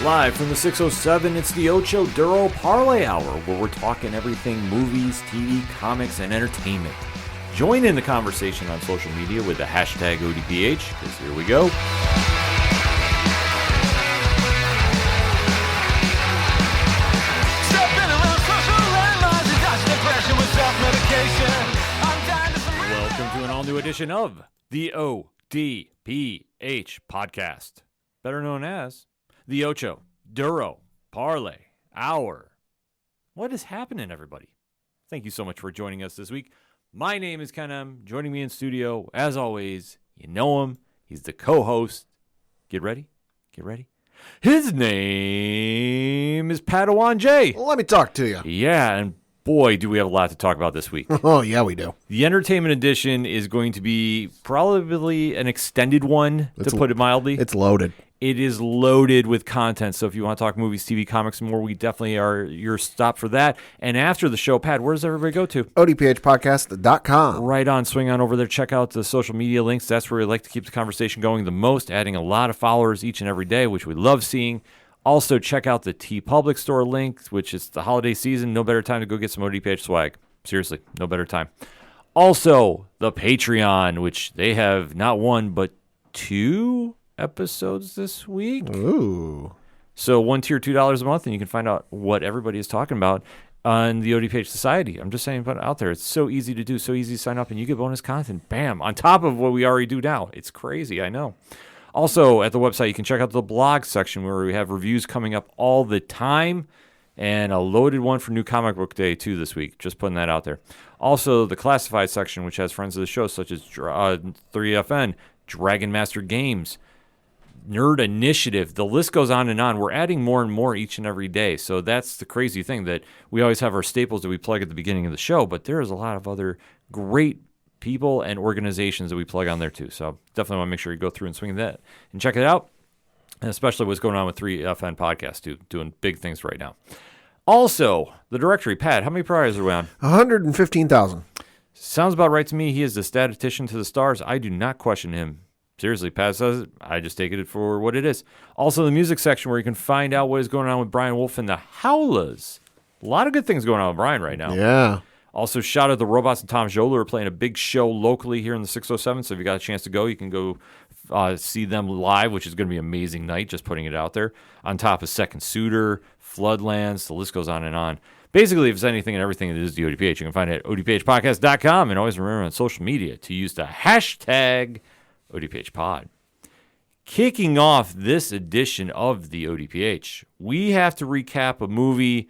Live from the 607, it's the Ocho Duro Parlay Hour, where we're talking everything movies, TV, comics, and entertainment. Join in the conversation on social media with the hashtag ODPH, because here we go. Welcome to an all-new edition of the ODPH podcast, better known as the Ocho Duro Parlay Hour. What is happening, everybody? Thank you so much for joining us this week. My name is Ken M. Joining me in studio, as always, you know him. He's the co-host. Get ready. Get ready. His name is Padawan J. Let me talk to you. Yeah, and boy, do we have a lot to talk about this week. Oh, yeah, we do. The entertainment edition is going to be probably an extended one, to put it mildly. It's loaded. It is loaded with content, so if you want to talk movies, TV, comics, and more, we definitely are your stop for that. And after the show, Pat, where does everybody go to? ODPHpodcast.com. Right on. Swing on over there. Check out the social media links. That's where we like to keep the conversation going the most, adding a lot of followers each and every day, which we love seeing. Also, check out the TeePublic store link, which is the holiday season. No better time to go get some ODPH swag. Seriously, no better time. Also, the Patreon, which they have not one, but 2 episodes this week. Ooh. So one tier, $2 a month, and you can find out what everybody is talking about on the ODPH Society. I'm just saying, put it out there. It's so easy to do, so easy to sign up, and you get bonus content. Bam! On top of what we already do now. It's crazy, I know. Also, at the website, you can check out the blog section where we have reviews coming up all the time, and a loaded one for New Comic Book Day, too, this week. Just putting that out there. Also, the classified section, which has friends of the show, such as 3FN, Dragon Master Games, Nerd Initiative. The list goes on and on. We're adding more and more each and every day. So that's the crazy thing, that we always have our staples that we plug at the beginning of the show, but there is a lot of other great people and organizations that we plug on there too. So definitely want to make sure you go through and swing that and check it out. And especially what's going on with 3FN Podcast too, doing big things right now. Also, the directory, Pat, how many priors are we on? 115,000. Sounds about right to me. He is the statistician to the stars. I do not question him. Seriously, Pat says it. I just take it for what it is. Also, the music section where you can find out what is going on with Brian Wolf and the Howlas. A lot of good things going on with Brian right now. Yeah. Also, shout out the Robots and Tom Jola are playing a big show locally here in the 607. So if you got a chance to go, you can go see them live, which is going to be an amazing night, just putting it out there. On top of Second Suitor, Floodlands, the list goes on and on. Basically, if it's anything and everything, it is the ODPH. You can find it at odphpodcast.com. And always remember on social media to use the hashtag ODPHpod. Kicking off this edition of the ODPH, we have to recap a movie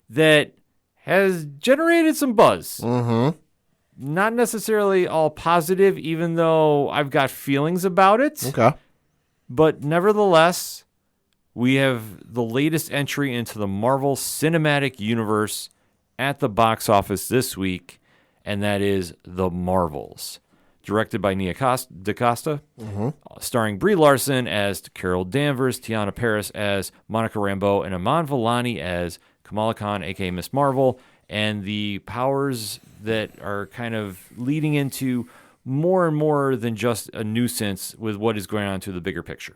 that has generated some buzz. Mm-hmm. Not necessarily all positive, even though I've got feelings about it. Okay. But nevertheless, we have the latest entry into the Marvel Cinematic Universe at the box office this week, and that is The Marvels. Directed by Nia DaCosta, starring Brie Larson as Carol Danvers, Tiana Paris as Monica Rambeau, and Iman Vellani as Kamala Khan, a.k.a. Miss Marvel, and the powers that are kind of leading into more and more than just a nuisance with what is going on to the bigger picture.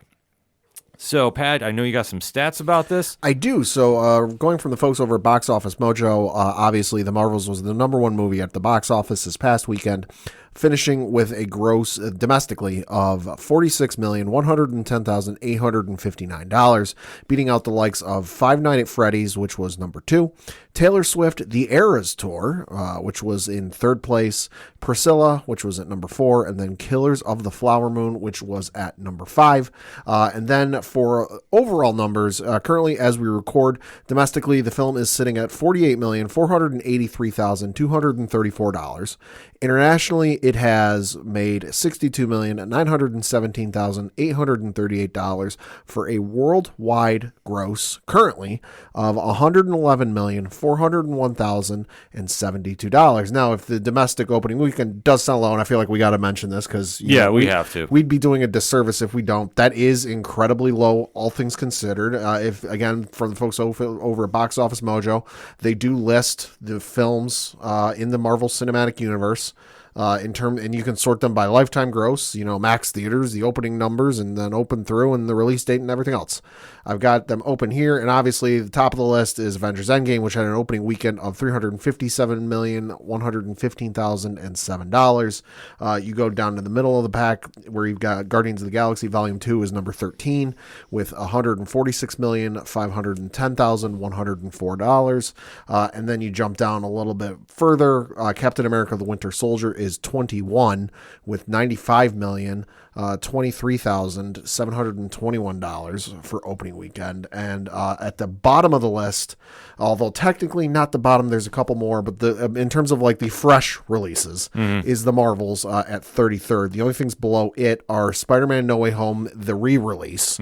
So, Pat, I know you got some stats about this. I do. So, going from the folks over at Box Office Mojo, obviously The Marvels was the #1 movie at the box office this past weekend, finishing with a gross domestically of $46,110,859, beating out the likes of Five Nights at Freddy's, which was #2, Taylor Swift, The Eras Tour, which was in 3rd place, Priscilla, which was at #4, and then Killers of the Flower Moon, which was at #5. And then for overall numbers, currently as we record, domestically, the film is sitting at $48,483,234. Internationally, it has made $62,917,838 for a worldwide gross currently of $111,401,072. Now, if the domestic opening weekend does sound low, and I feel like we got to mention this because we have to. We'd be doing a disservice if we don't. That is incredibly low, all things considered. If again, for the folks over at Box Office Mojo, they do list the films in the Marvel Cinematic Universe. and you can sort them by lifetime gross, max theaters, the opening numbers, and then open through and the release date and everything else. I've got them open here, and obviously the top of the list is Avengers Endgame, which had an opening weekend of $357,115,007. You go down to the middle of the pack where you've got Guardians of the Galaxy Volume 2 is number 13 with $146,510,104. And then you jump down a little bit further. Captain America the Winter Soldier is 21 with $95,023,721 for opening weekend. And at the bottom of the list, although technically not the bottom, there's a couple more, but in terms of like the fresh releases, is the Marvels at 33rd. The only things below it are Spider-Man No Way Home, the re-release,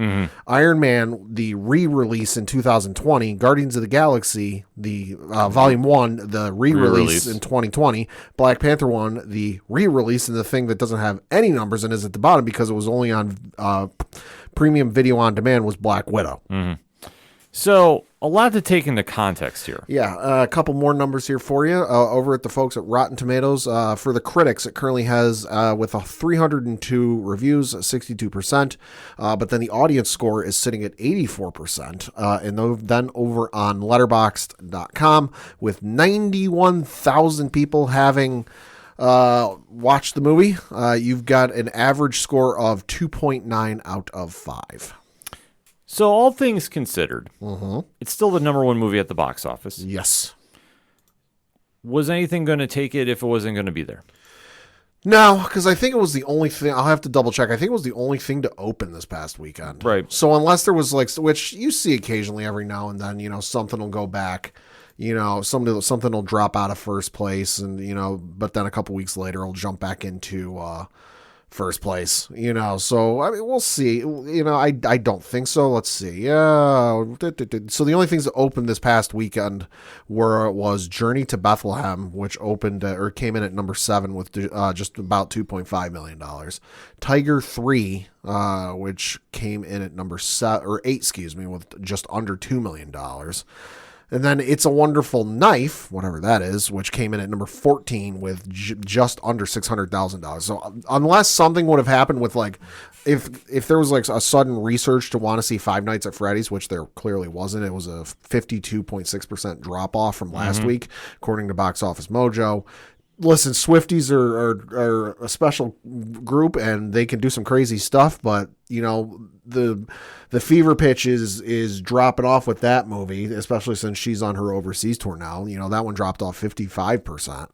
Iron Man, the re-release in 2020, Guardians of the Galaxy, the Volume 1, the re-release in 2020, Black Panther 1, the re-release, and the thing that doesn't have any numbers and is at the bottom because it was only on premium video on demand was Black Widow. So a lot to take into context here. Yeah, a couple more numbers here for you. Over at the folks at Rotten Tomatoes, for the critics, it currently has, with 302 reviews, 62%. But then the audience score is sitting at 84%. And then over on Letterboxd.com, with 91,000 people having watched the movie, you've got an average score of 2.9 out of 5. So all things considered, it's still the number one movie at the box office. Yes. Was anything going to take it if it wasn't going to be there? No, because I think it was the only thing. I'll have to double check. I think it was the only thing to open this past weekend. Right. So unless there was which you see occasionally every now and then, something will go back. Something will drop out of first place, and but then a couple weeks later it'll jump back into first place. So I mean, we'll see. I don't think so. Let's see. So the only things that opened this past weekend was Journey to Bethlehem, which opened or came in at number 7 with just about $2.5 million. Tiger 3, which came in at number 8, with just under $2 million. And then It's a Wonderful Knife, whatever that is, which came in at number 14 with just under $600,000. So unless something would have happened with if there was a sudden research to want to see Five Nights at Freddy's, which there clearly wasn't, it was a 52.6% drop off from last week, according to Box Office Mojo. Listen, Swifties are a special group and they can do some crazy stuff, but the fever pitch is dropping off with that movie, especially since she's on her overseas tour now. That one dropped off 55%.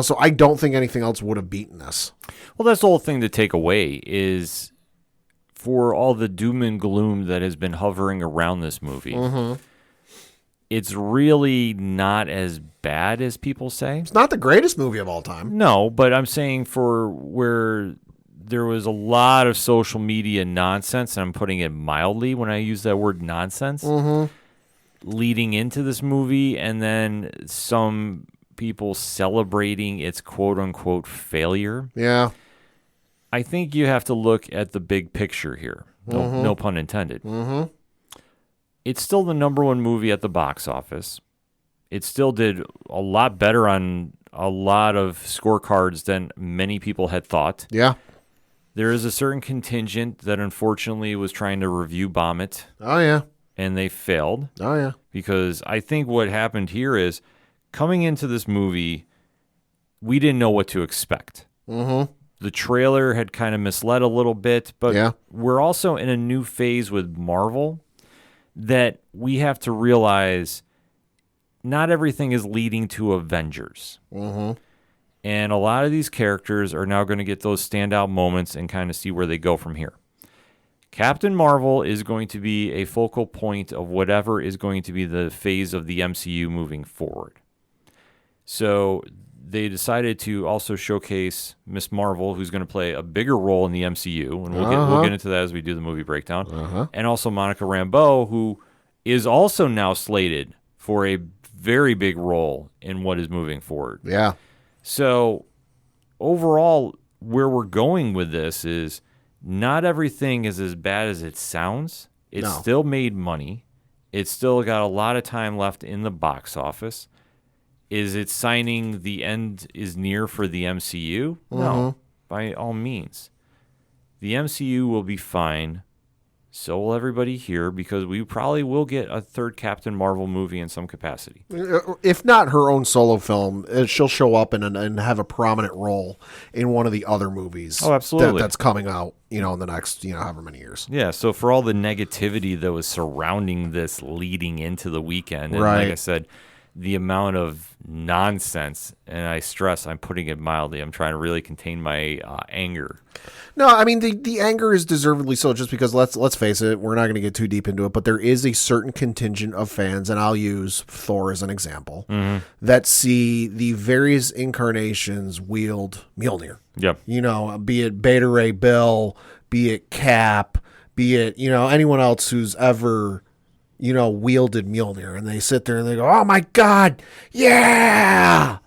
So I don't think anything else would have beaten this. Well, that's the whole thing to take away is for all the doom and gloom that has been hovering around this movie. It's really not as bad as people say. It's not the greatest movie of all time. No, but I'm saying for where there was a lot of social media nonsense, and I'm putting it mildly when I use that word nonsense, leading into this movie, and then some people celebrating its quote-unquote failure. Yeah. I think you have to look at the big picture here. No pun intended. It's still the number one movie at the box office. It still did a lot better on a lot of scorecards than many people had thought. Yeah. There is a certain contingent that unfortunately was trying to review bomb it. Oh, yeah. And they failed. Oh, yeah. Because I think what happened here is coming into this movie, we didn't know what to expect. The trailer had kind of misled a little bit, but we're also in a new phase with Marvel that we have to realize not everything is leading to Avengers. And a lot of these characters are now going to get those standout moments and kind of see where they go from here. Captain Marvel is going to be a focal point of whatever is going to be the phase of the MCU moving forward. So they decided to also showcase Miss Marvel, who's going to play a bigger role in the MCU, and we'll get into that as we do the movie breakdown. And also Monica Rambeau, who is also now slated for a very big role in what is moving forward. Yeah. So overall, where we're going with this is not everything is as bad as it sounds. It still made money. It's still got a lot of time left in the box office. Is it signing the end is near for the MCU? No, by all means. The MCU will be fine. So will everybody here, because we probably will get a third Captain Marvel movie in some capacity. If not her own solo film, she'll show up and have a prominent role in one of the other movies. Oh, absolutely. That's coming out, in the next, however many years. Yeah, so for all the negativity that was surrounding this leading into the weekend, and Right. like I said, the amount of nonsense, and I stress, I'm putting it mildly, I'm trying to really contain my anger. No, I mean the anger is deservedly so. Just because let's face it, we're not going to get too deep into it, but there is a certain contingent of fans, and I'll use Thor as an example, that see the various incarnations wield Mjolnir. Yep. Be it Beta Ray Bill, be it Cap, be it anyone else who's ever wielded Mjolnir, and they sit there and they go, "Oh my God, yeah!"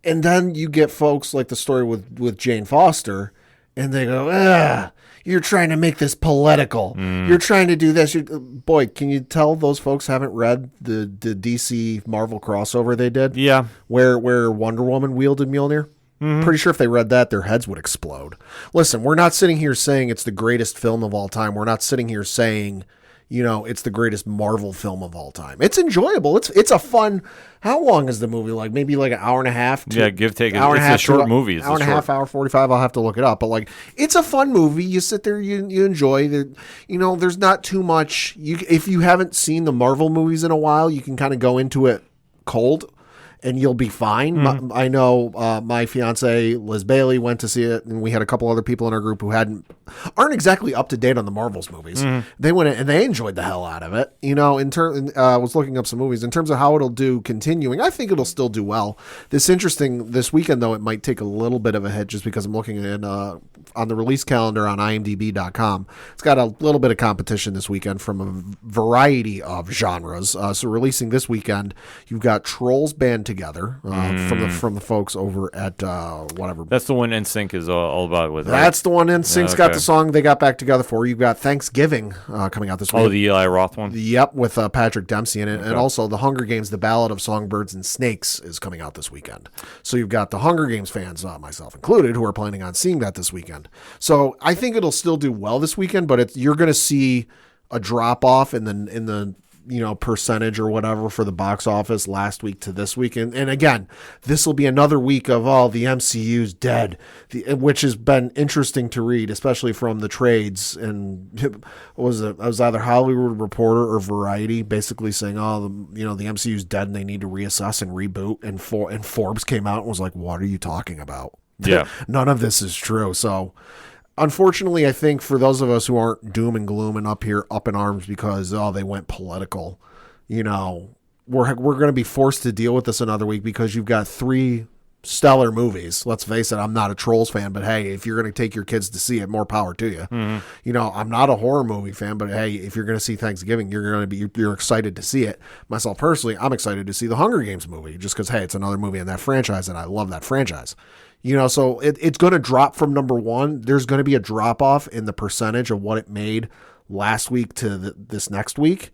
And then you get folks like the story with Jane Foster. And they go, you're trying to make this political. You're trying to do this. Boy, can you tell those folks haven't read the DC Marvel crossover they did? Yeah. Where Wonder Woman wielded Mjolnir? Pretty sure if they read that, their heads would explode. Listen, we're not sitting here saying it's the greatest film of all time. We're not sitting here saying, it's the greatest Marvel film of all time. It's enjoyable. It's a fun. How long is the movie? Like maybe like an hour and a half. Yeah, give take. It's a short movie. It's hour and a half, hour 45. I'll have to look it up. But it's a fun movie. You sit there, you enjoy. There's not too much. If you haven't seen the Marvel movies in a while, you can kind of go into it cold. And you'll be fine. I know my fiance Liz Bailey went to see it, and we had a couple other people in our group who aren't exactly up to date on the Marvels movies. They went in and they enjoyed the hell out of it. I was looking up some movies in terms of how it'll do continuing. I think it'll still do well. This weekend though, it might take a little bit of a hit just because I'm looking at on the release calendar on IMDb.com. It's got a little bit of competition this weekend from a variety of genres. So releasing this weekend, you've got Trolls Band Together from the folks over at whatever. That's the one NSYNC is all about with. That's right? The one NSYNC's got the song they got back together for. You've got Thanksgiving coming out this week. Oh, the Eli Roth one? Yep, with Patrick Dempsey in it. Okay. And also The Hunger Games, The Ballad of Songbirds and Snakes is coming out this weekend. So you've got the Hunger Games fans, myself included, who are planning on seeing that this weekend. So I think it'll still do well this weekend, but you're going to see a drop off in the percentage or whatever for the box office last week to this week. And again, this will be another week of the MCU's dead, which has been interesting to read, especially from the trades. And it was either Hollywood Reporter or Variety basically saying, the MCU's dead and they need to reassess and reboot. And Forbes came out and was like, what are you talking about? Yeah. None of this is true. So unfortunately, I think for those of us who aren't doom and gloom and up in arms because they went political, we're going to be forced to deal with this another week because you've got 3 stellar movies. Let's face it, I'm not a Trolls fan, but hey, if you're going to take your kids to see it, more power to you. I'm not a horror movie fan, but hey, if you're going to see Thanksgiving, you're excited to see it. Myself personally, I'm excited to see the Hunger Games movie just because hey, it's another movie in that franchise, and I love that franchise. So it's going to drop from number 1. There's going to be a drop off in the percentage of what it made last week to this next week,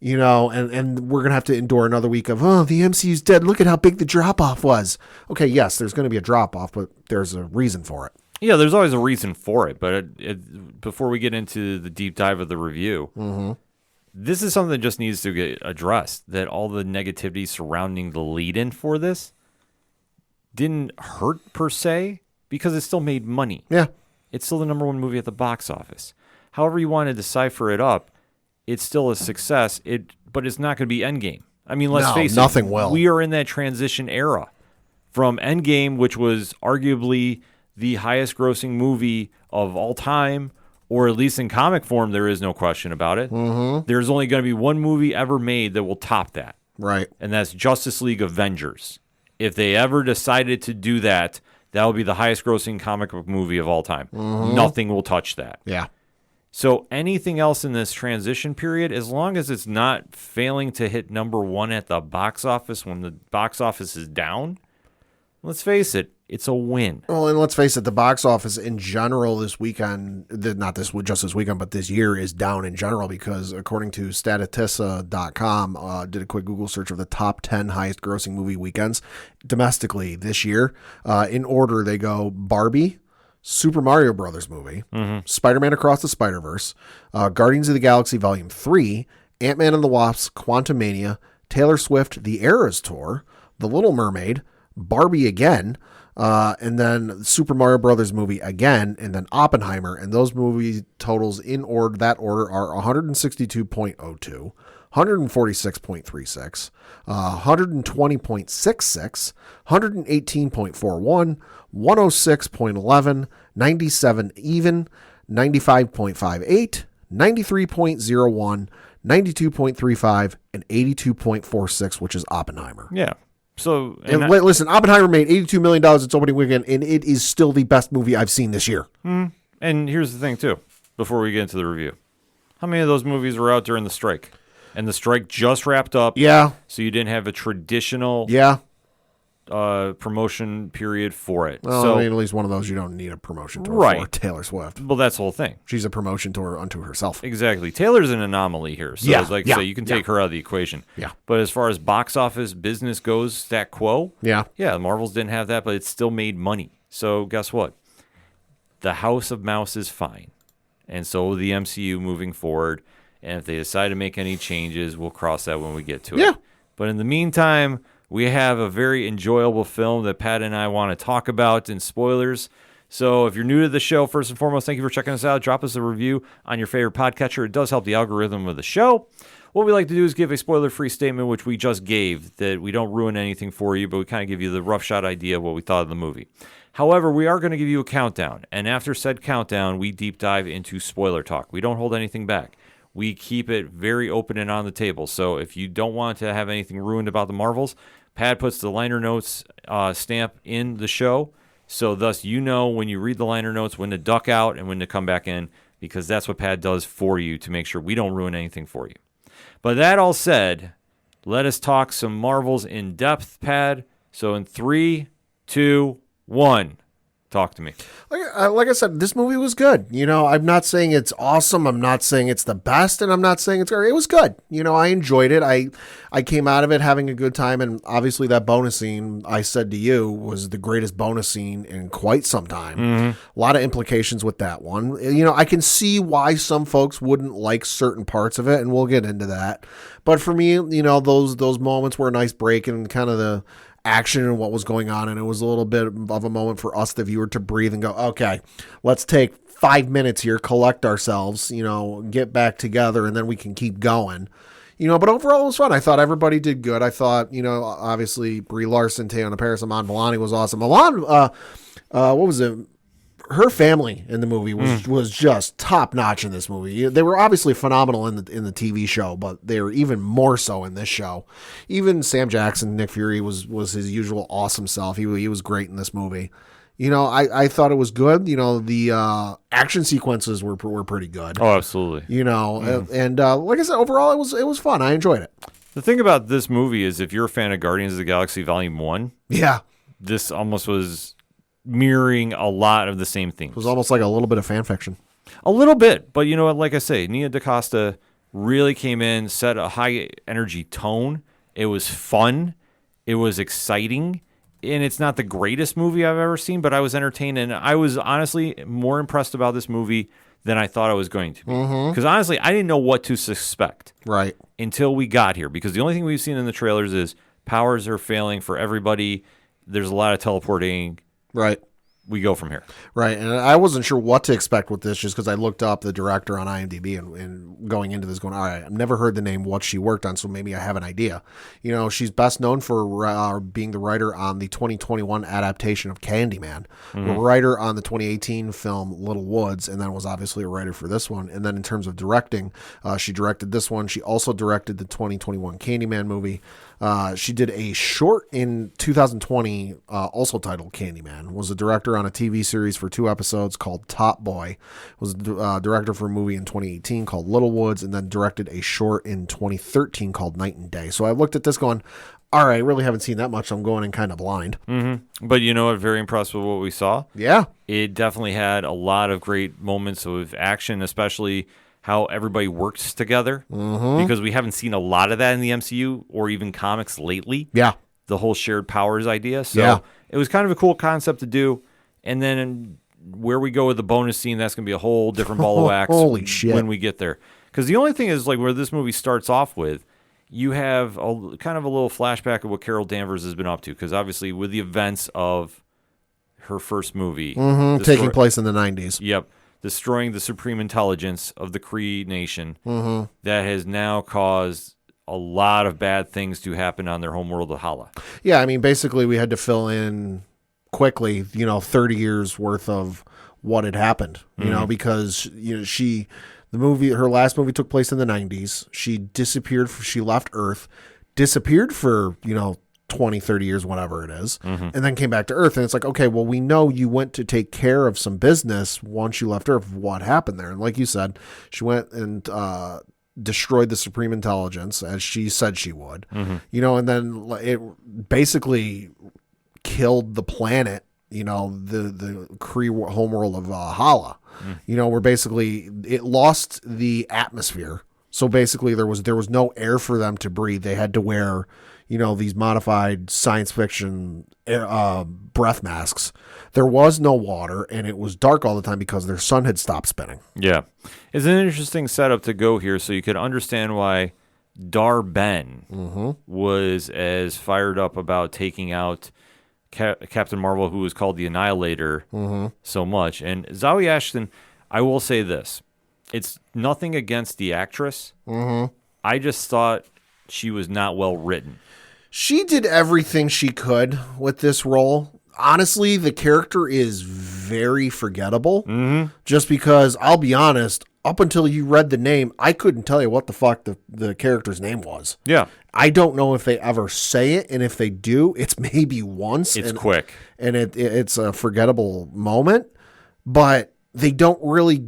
and we're going to have to endure another week of, the MCU's dead. Look at how big the drop off was. Okay. Yes, there's going to be a drop off, but there's a reason for it. Yeah, there's always a reason for it. But before we get into the deep dive of the review, this is something that just needs to get addressed, that all the negativity surrounding the lead-in for this didn't hurt per se because it still made money. Yeah. It's still the number 1 movie at the box office. However you want to decipher it up, it's still a success. But it's not going to be Endgame. I mean, let's face it. Nothing will. We are in that transition era from Endgame, which was arguably the highest grossing movie of all time, or at least in comic form, there is no question about it. There's only going to be one movie ever made that will top that. Right. And that's Justice League Avengers. If they ever decided to do that, that would be the highest grossing comic book movie of all time. Nothing will touch that. Yeah. So anything else in this transition period, as long as it's not failing to hit number 1 at the box office when the box office is down, let's face it, it's a win. Well, and let's face it, the box office in general this weekend, not just this weekend, but this year is down in general because according to Statista.com, did a quick Google search of the top 10 highest grossing movie weekends domestically this year. In order, they go Barbie, Super Mario Brothers movie, Spider-Man Across the Spider-Verse, Guardians of the Galaxy Volume 3, Ant-Man and the Wasp, Quantumania, Taylor Swift, The Eras Tour, The Little Mermaid, Barbie again, and then Super Mario Brothers movie again, and then Oppenheimer. And those movie totals in that order are 162.02, 146.36, 120.66, 118.41, 106.11, 97 even, 95.58, 93.01, 92.35, and 82.46, which is Oppenheimer. Yeah. So, listen, Oppenheimer made $82 million its opening weekend, and it is still the best movie I've seen this year. And here's the thing, too, before we get into the review. How many of those movies were out during the strike? And the strike just wrapped up. Yeah. So you didn't have a traditional promotion period for it. Well, so, I mean, at least one of those you don't need a promotion tour for Taylor Swift. Well, that's the whole thing. She's a promotion tour unto herself. Exactly. Taylor's an anomaly here. So it's like you can take her out of the equation. Yeah. But as far as box office business goes, stat quo, the Marvels didn't have that, but it still made money. So guess what? The House of Mouse is fine. And so will the MCU moving forward. And if they decide to make any changes, we'll cross that when we get to it. But in the meantime, we have a very enjoyable film that Pat and I want to talk about in spoilers. So if you're new to the show, first and foremost, thank you for checking us out. Drop us a review on your favorite podcatcher. It does help the algorithm of the show. What we like to do is give a spoiler-free statement, which we just gave, that we don't ruin anything for you, but we kind of give you the rough shot idea of what we thought of the movie. However, we are going to give you a countdown. And after said countdown, we deep dive into spoiler talk. We don't hold anything back. We keep it very open and on the table. So if you don't want to have anything ruined about the Marvels, Pat puts the liner notes stamp in the show. So thus you know when you read the liner notes when to duck out and when to come back in, because that's what Pat does for you to make sure we don't ruin anything for you. But that all said, let us talk some Marvels in depth, Pat. So in 3, 2, 1. Talk to me. Like I said, this movie was good. You know, I'm not saying it's awesome. I'm not saying it's the best, and I'm not saying it's great. It was good. You know, I enjoyed it. I came out of it having a good time, and obviously that bonus scene I said to you was the greatest bonus scene in quite some time. A lot of implications with that one. You know, I can see why some folks wouldn't like certain parts of it, and we'll get into that. But for me, you know, those moments were a nice break and kind of the action and what was going on, and it was a little bit of a moment for us, the viewer, to breathe and go, okay, let's take 5 minutes here, collect ourselves, you know, get back together, and then we can keep going. You know, but overall it was fun. I thought everybody did good. I thought, you know, obviously Brie Larson, Teyonah Parris, Iman Vellani was awesome. Iman, what was it? Her family in the movie was just top notch in this movie. They were obviously phenomenal in the TV show, but they were even more so in this show. Even Sam Jackson, Nick Fury was his usual awesome self. He was great in this movie. You know, I thought it was good. You know, the action sequences were pretty good. Oh, absolutely. You know, and like I said, overall it was fun. I enjoyed it. The thing about this movie is, if you're a fan of Guardians of the Galaxy Volume 1, this almost was mirroring a lot of the same themes. It was almost like a little bit of fan fiction. A little bit, but you know what? Like I say, Nia DaCosta really came in, set a high energy tone. It was fun. It was exciting. And it's not the greatest movie I've ever seen, but I was entertained. And I was honestly more impressed about this movie than I thought I was going to be. Because honestly, I didn't know what to suspect until we got here. Because the only thing we've seen in the trailers is powers are failing for everybody. There's a lot of teleporting. We go from here. Right. And I wasn't sure what to expect with this just because I looked up the director on IMDb and going into this going, all right, I've never heard the name, what she worked on, so maybe I have an idea. You know, she's best known for being the writer on the 2021 adaptation of Candyman, a writer on the 2018 film Little Woods, and then was obviously a writer for this one. And then in terms of directing, she directed this one. She also directed the 2021 Candyman movie. She did a short in 2020, also titled Candyman, was a director on a TV series for 2 episodes called Top Boy, was a director for a movie in 2018 called Little Woods, and then directed a short in 2013 called Night and Day. So I looked at this going, all right, I really haven't seen that much, so I'm going in kind of blind. Mm-hmm. But you know what? Very impressed with what we saw. Yeah. It definitely had a lot of great moments of action, especially how everybody works together, because we haven't seen a lot of that in the MCU or even comics lately. Yeah. The whole shared powers idea. So it was kind of a cool concept to do. And then where we go with the bonus scene, that's going to be a whole different ball of wax Holy shit. when we get there. Because the only thing is, like, where this movie starts off with, you have kind of a little flashback of what Carol Danvers has been up to. Because obviously, with the events of her first movie, taking place in the 90s. Yep. Destroying the supreme intelligence of the Kree nation, that has now caused a lot of bad things to happen on their homeworld of Hala. Yeah, I mean, basically, we had to fill in quickly, 30 years worth of what had happened, because, her last movie took place in the 90s. She disappeared, she left Earth, disappeared for, 20, 30 years, whatever it is, and then came back to Earth. And it's like, okay, well, we know you went to take care of some business once you left Earth. What happened there? And like you said, she went and destroyed the supreme intelligence, as she said she would, and then it basically killed the planet, the Kree homeworld of Hala, where basically it lost the atmosphere. So basically there was no air for them to breathe. They had to wear, these modified science fiction breath masks. There was no water, and it was dark all the time because their sun had stopped spinning. Yeah. It's an interesting setup to go here so you could understand why Dar-Ben was as fired up about taking out Captain Marvel, who was called the Annihilator, so much. And Zawe Ashton, I will say this. It's nothing against the actress. I just thought she was not well written. She did everything she could with this role. Honestly, the character is very forgettable. Just because, I'll be honest, up until you read the name, I couldn't tell you what the fuck the character's name was. Yeah. I don't know if they ever say it, and if they do, it's maybe once. It's quick. And it's a forgettable moment, but they don't really...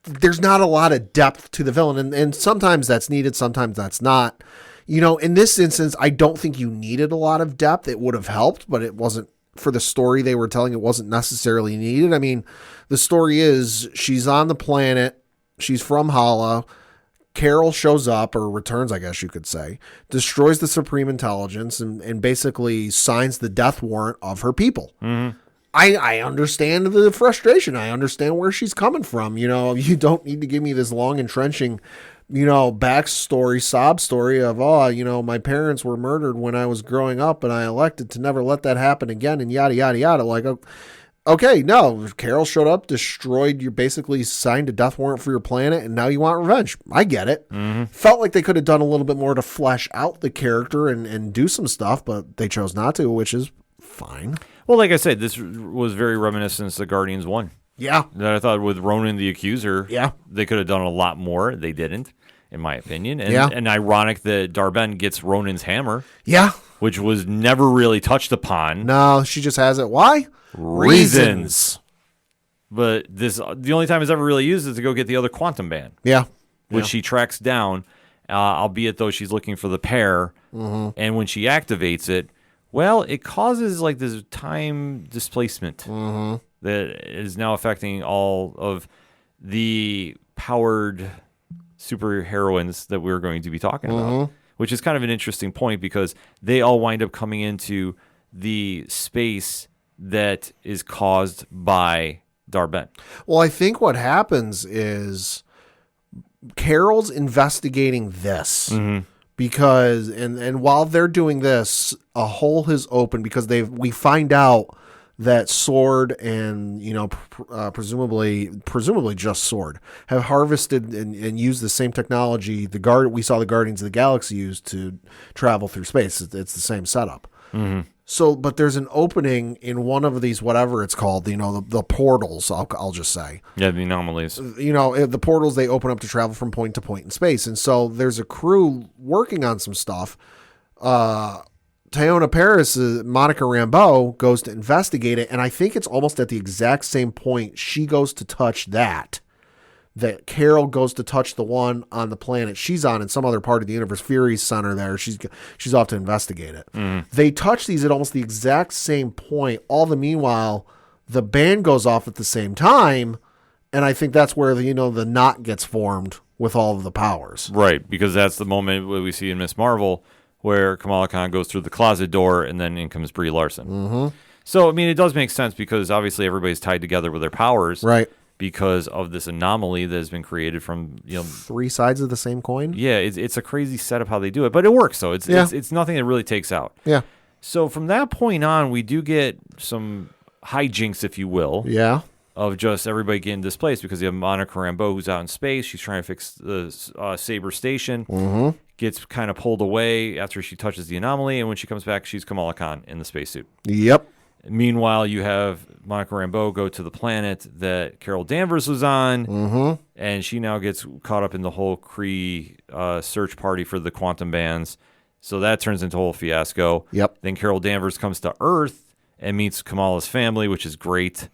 There's not a lot of depth to the villain, and sometimes that's needed, sometimes that's not. In this instance, I don't think you needed a lot of depth. It would have helped, but it wasn't, for the story they were telling, it wasn't necessarily needed. I mean, the story is she's on the planet, she's from Hala, Carol shows up, or returns, I guess you could say, destroys the Supreme Intelligence, and basically signs the death warrant of her people. I understand the frustration. I understand where she's coming from. You don't need to give me this long, entrenching, backstory, sob story of, my parents were murdered when I was growing up and I elected to never let that happen again, and yada, yada, yada. Like, okay, no, Carol showed up, destroyed, you basically signed a death warrant for your planet, and now you want revenge. I get it. Felt like they could have done a little bit more to flesh out the character and do some stuff, but they chose not to, which is fine. Well, like I said, this was very reminiscent to Guardians 1. Yeah. That I thought with Ronan the Accuser, Yeah. they could have done a lot more. They didn't, in my opinion. And ironic that Dar-Ben gets Ronan's hammer. Yeah. Which was never really touched upon. No, she just has it. Why? Reasons. But the only time it's ever really used is to go get the other quantum band. Yeah. Which she tracks down, albeit though she's looking for the pair. And when she activates it, well, it causes like this time displacement that is now affecting all of the powered superheroines that we're going to be talking about, which is kind of an interesting point because they all wind up coming into the space that is caused by Dar-Ben. Well, I think what happens is Carol's investigating this. Because and while they're doing this, a hole has opened because we find out that Sword and presumably just Sword have harvested and used the same technology we saw the Guardians of the Galaxy use to travel through space. It's the same setup. So, but there's an opening in one of these, whatever it's called, the portals, I'll just say. Yeah, the anomalies. The portals, they open up to travel from point to point in space. And so there's a crew working on some stuff. Teyonah Parris, Monica Rambeau, goes to investigate it. And I think it's almost at the exact same point she goes to touch that that Carol goes to touch the one on the planet she's on in some other part of the universe. Fury's center there. She's off to investigate it. They touch these at almost the exact same point. All the meanwhile, the band goes off at the same time, and I think that's where the knot gets formed with all of the powers. Right, because that's the moment we see in Ms. Marvel where Kamala Khan goes through the closet door, and then in comes Brie Larson. Mm-hmm. So, I mean, it does make sense because obviously everybody's tied together with their powers. Right. Because of this anomaly that has been created from, three sides of the same coin. Yeah, it's a crazy setup how they do it, but it works, though. It's nothing that really takes out. Yeah. So from that point on, we do get some hijinks, if you will. Yeah. Of just everybody getting displaced because you have Monica Rambeau who's out in space. She's trying to fix the Saber station. Mm-hmm. Gets kind of pulled away after she touches the anomaly, and when she comes back, she's Kamala Khan in the spacesuit. Yep. Meanwhile, you have Monica Rambeau go to the planet that Carol Danvers was on, and she now gets caught up in the whole Kree search party for the quantum bands. So that turns into a whole fiasco. Yep. Then Carol Danvers comes to Earth and meets Kamala's family, which is great.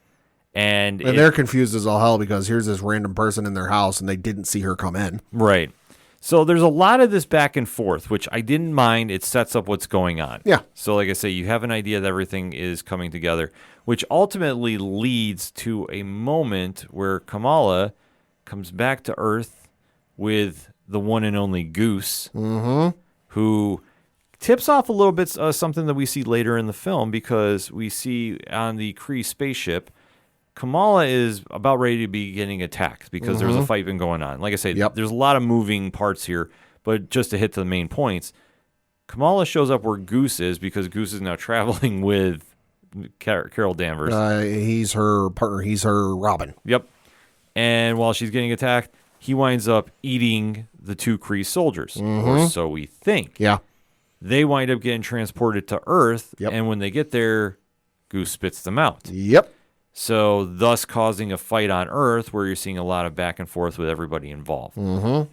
And they're confused as all hell because here's this random person in their house, and they didn't see her come in. Right. So there's a lot of this back and forth, which I didn't mind. It sets up what's going on. Yeah. So like I say, you have an idea that everything is coming together, which ultimately leads to a moment where Kamala comes back to Earth with the one and only Goose, who tips off a little bit something that we see later in the film because we see on the Kree spaceship, Kamala is about ready to be getting attacked because there's a fight been going on. Like I said, there's a lot of moving parts here, but just to hit to the main points, Kamala shows up where Goose is because Goose is now traveling with Carol Danvers. He's her partner. He's her Robin. Yep. And while she's getting attacked, he winds up eating the two Kree soldiers, or so we think. Yeah. They wind up getting transported to Earth, and when they get there, Goose spits them out. Yep. So, thus causing a fight on Earth where you're seeing a lot of back and forth with everybody involved.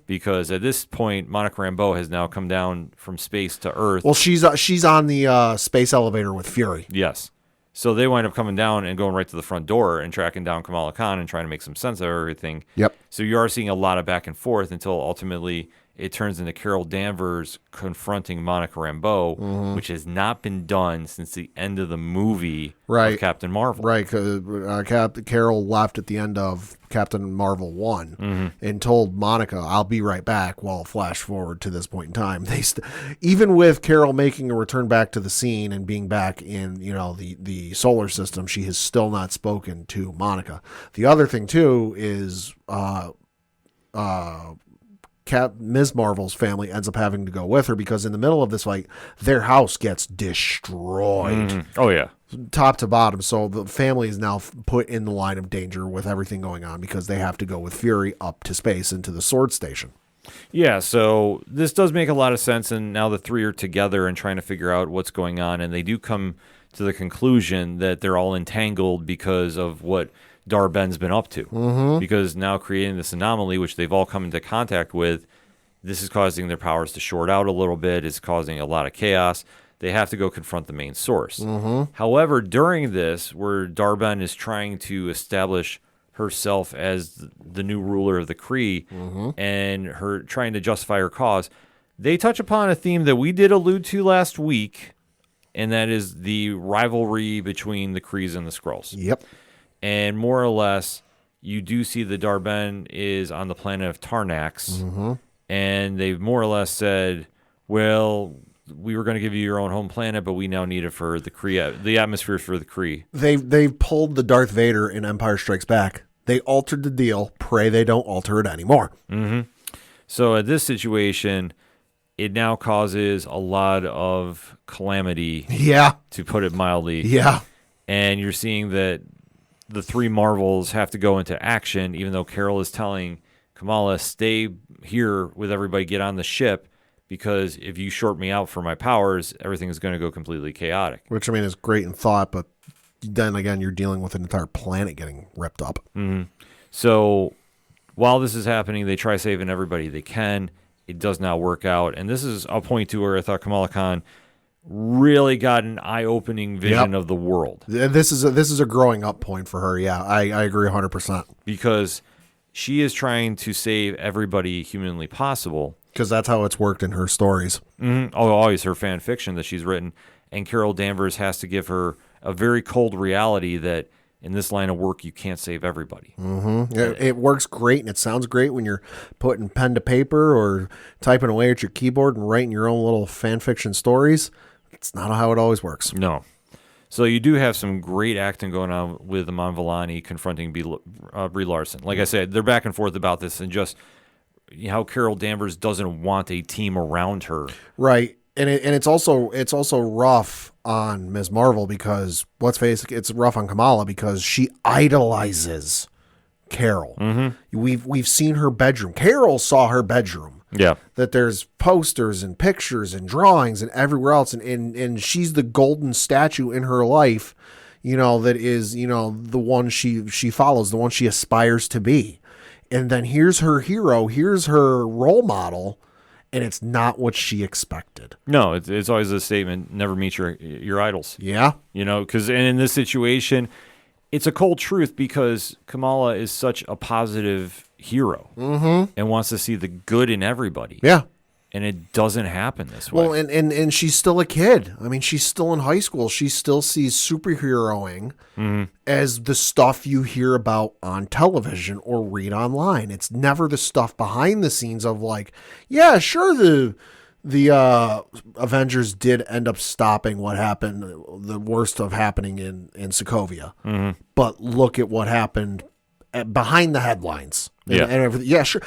Because at this point, Monica Rambeau has now come down from space to Earth. Well, she's on the space elevator with Fury. Yes. So they wind up coming down and going right to the front door and tracking down Kamala Khan and trying to make some sense of everything. Yep. So you are seeing a lot of back and forth until ultimately it turns into Carol Danvers confronting Monica Rambeau, which has not been done since the end of the movie of Captain Marvel. Right, because Carol left at the end of Captain Marvel 1 and told Monica, I'll be right back, while flash forward to this point in time. Even with Carol making a return back to the scene and being back in the solar system, she has still not spoken to Monica. The other thing, too, is Ms. Marvel's family ends up having to go with her because in the middle of this fight, their house gets destroyed. Oh, yeah. Top to bottom. So the family is now put in the line of danger with everything going on because they have to go with Fury up to space into the Sword Station. Yeah, so this does make a lot of sense, and now the three are together and trying to figure out what's going on, and they do come to the conclusion that they're all entangled because of what Dar-Ben's been up to, because now creating this anomaly, which they've all come into contact with, this is causing their powers to short out a little bit. It's causing a lot of chaos. They have to go confront the main source. However, during this, where Dar-Ben is trying to establish herself as the new ruler of the Kree and her trying to justify her cause, they touch upon a theme that we did allude to last week, and that is the rivalry between the Krees and the Skrulls. Yep. And more or less, you do see that Dar-Ben is on the planet of Tarnax, and they've more or less said, well, we were going to give you your own home planet, but we now need it for the Kree, the atmosphere for the Kree. They've pulled the Darth Vader in Empire Strikes Back. They altered the deal. Pray they don't alter it anymore. So at this situation, it now causes a lot of calamity, to put it mildly. Yeah. And you're seeing that the three Marvels have to go into action, even though Carol is telling Kamala, stay here with everybody, get on the ship, because if you short me out for my powers, everything is going to go completely chaotic. Which, I mean, is great in thought, but then again, you're dealing with an entire planet getting ripped up. So while this is happening, they try saving everybody they can. It does not work out. And this is a point to where I thought Kamala Khan really got an eye-opening vision of the world. This is a growing up point for her. Yeah, I agree 100%. Because she is trying to save everybody humanly possible. Because that's how it's worked in her stories. Mm-hmm. Oh, always her fan fiction that she's written. And Carol Danvers has to give her a very cold reality that in this line of work, you can't save everybody. Mm-hmm. It works great, and it sounds great when you're putting pen to paper or typing away at your keyboard and writing your own little fan fiction stories. It's not how it always works. No. So you do have some great acting going on with Iman Vellani confronting Brie Larson. Like I said, they're back and forth about this, and just how Carol Danvers doesn't want a team around her. Right. And it's also rough on Ms. Marvel because, let's face it, it's rough on Kamala because she idolizes Carol. Mm-hmm. We've seen her bedroom. Carol saw her bedroom. Yeah. That there's posters and pictures and drawings and everywhere else. And she's the golden statue in her life, that is, the one she follows, the one she aspires to be. And then here's her hero, here's her role model, and it's not what she expected. No, it's always a statement, never meet your idols. Yeah. Because in this situation, it's a cold truth because Kamala is such a positive hero and wants to see the good in everybody. Yeah. And it doesn't happen this way. Well, and she's still a kid. I mean, she's still in high school. She still sees superheroing as the stuff you hear about on television or read online. It's never the stuff behind the scenes of like, yeah, sure, the Avengers did end up stopping what happened, the worst of happening in Sokovia. But look at what happened behind the headlines. And everything. Yeah, sure.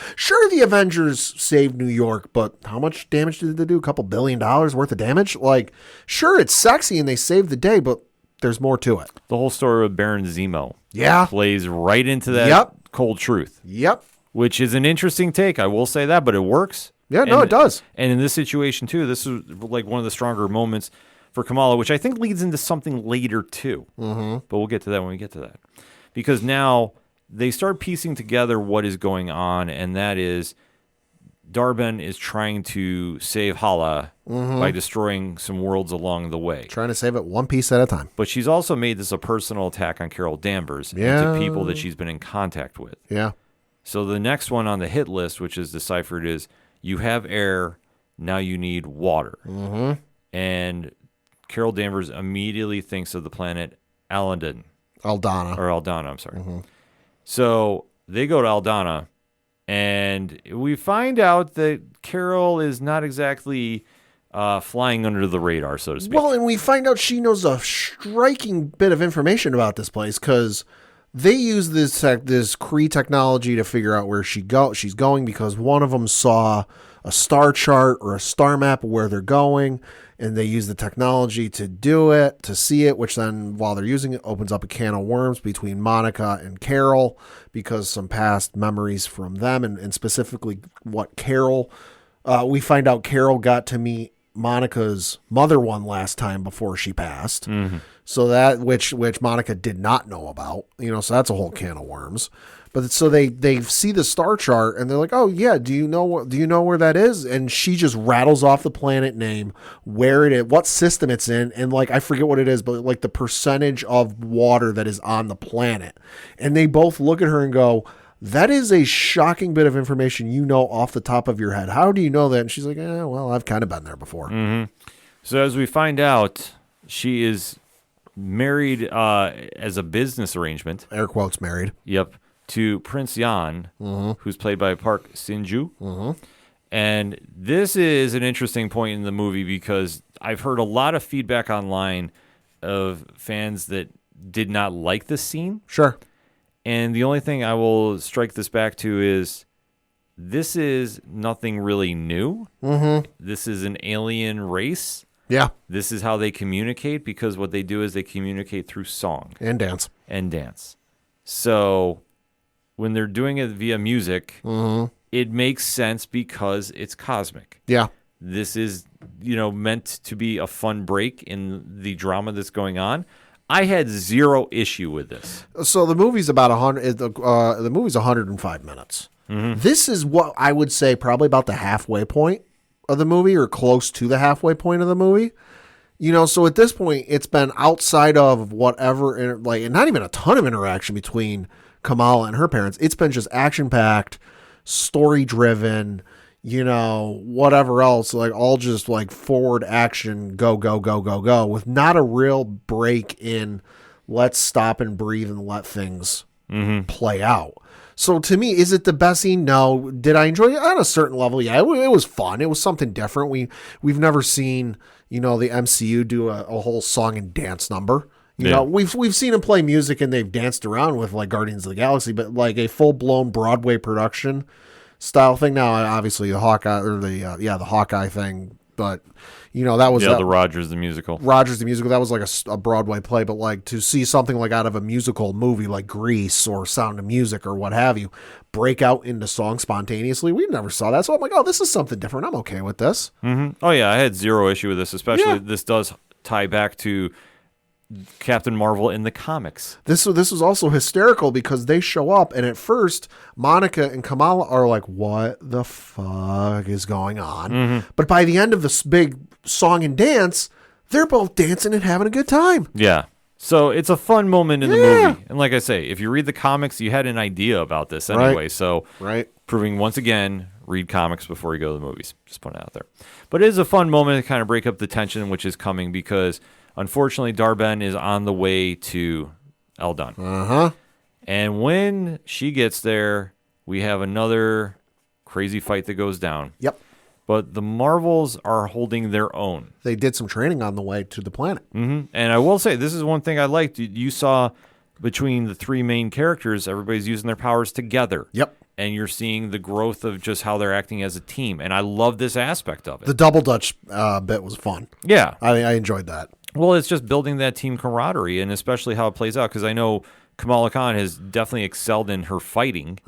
The Avengers saved New York, but how much damage did they do? A couple $1 billion worth of damage? Like, sure, it's sexy and they saved the day, but there's more to it. The whole story of Baron Zemo plays right into that cold truth. Yep. Which is an interesting take. I will say that, but it works. Yeah, no, it does. And in this situation, too, this is like one of the stronger moments for Kamala, which I think leads into something later, too. But we'll get to that when we get to that. Because now they start piecing together what is going on, and that is Darben is trying to save Hala by destroying some worlds along the way. Trying to save it one piece at a time. But she's also made this a personal attack on Carol Danvers and to people that she's been in contact with. Yeah. So the next one on the hit list, which is deciphered, is you have air, now you need water. And Carol Danvers immediately thinks of the planet Aldana, I'm sorry. So they go to Aldana, and we find out that Carol is not exactly flying under the radar, so to speak. Well, and we find out she knows a striking bit of information about this place because they use this Kree technology to figure out where she's going because one of them saw a star chart or a star map of where they're going, and they use the technology to do it, to see it, which then, while they're using it, opens up a can of worms between Monica and Carol because some past memories from them, and specifically what Carol, we find out Carol got to meet Monica's mother one last time before she passed. So that, which Monica did not know about, so that's a whole can of worms. But so they see the star chart and they're like, oh yeah, do you know where that is? And she just rattles off the planet name, where it is, what system it's in, and like I forget what it is, but like the percentage of water that is on the planet. And they both look at her and go, that is a shocking bit of information off the top of your head. How do you know that? And she's like, well, I've kind of been there before. So as we find out, she is married as a business arrangement. Air quotes married. Yep. To Prince Yan, who's played by Park Shin-ju. And this is an interesting point in the movie because I've heard a lot of feedback online of fans that did not like this scene. Sure. And the only thing I will strike this back to is this is nothing really new. This is an alien race. Yeah. This is how they communicate because what they do is they communicate through song. And dance. So when they're doing it via music, it makes sense because it's cosmic. Yeah. This is, meant to be a fun break in the drama that's going on. I had zero issue with this. So the movie's about 100. The movie's 105 minutes. This is what I would say probably about the halfway point of the movie, or close to the halfway point of the movie. So at this point, it's been outside of whatever, like not even a ton of interaction between Kamala and her parents. It's been just action-packed, story-driven, whatever else, like all just like forward action, go, go, go, go, go, with not a real break in let's stop and breathe and let things play out. So to me, is it the best scene? No. Did I enjoy it? On a certain level, yeah. It was fun. It was something different. We've never seen, the MCU do a whole song and dance number. We've seen them play music and they've danced around with like Guardians of the Galaxy, but like a full-blown Broadway production style thing. Now, obviously the Hawkeye or the Hawkeye thing, but that was the Rogers the musical. That was like a Broadway play, but like to see something like out of a musical movie like Grease or Sound of Music or what have you, break out into song spontaneously, we never saw that. So I'm like, oh, this is something different. I'm okay with this. Oh yeah, I had zero issue with this. Especially this does tie back to Captain Marvel in the comics. This was also hysterical because they show up and at first Monica and Kamala are like, what the fuck is going on? But by the end of this big song and dance, they're both dancing and having a good time. Yeah. So it's a fun moment in the movie. And like I say, if you read the comics, you had an idea about this anyway. Right. So right. Proving once again, read comics before you go to the movies. Just putting it out there. But it is a fun moment to kind of break up the tension which is coming because unfortunately, Dar-Benn is on the way to Eldon. And when she gets there, we have another crazy fight that goes down. Yep. But the Marvels are holding their own. They did some training on the way to the planet. And I will say, this is one thing I liked. You saw between the three main characters, everybody's using their powers together. Yep. And you're seeing the growth of just how they're acting as a team. And I love this aspect of it. The double Dutch bit was fun. Yeah. I enjoyed that. Well, it's just building that team camaraderie, and especially how it plays out, because I know Kamala Khan has definitely excelled in her fighting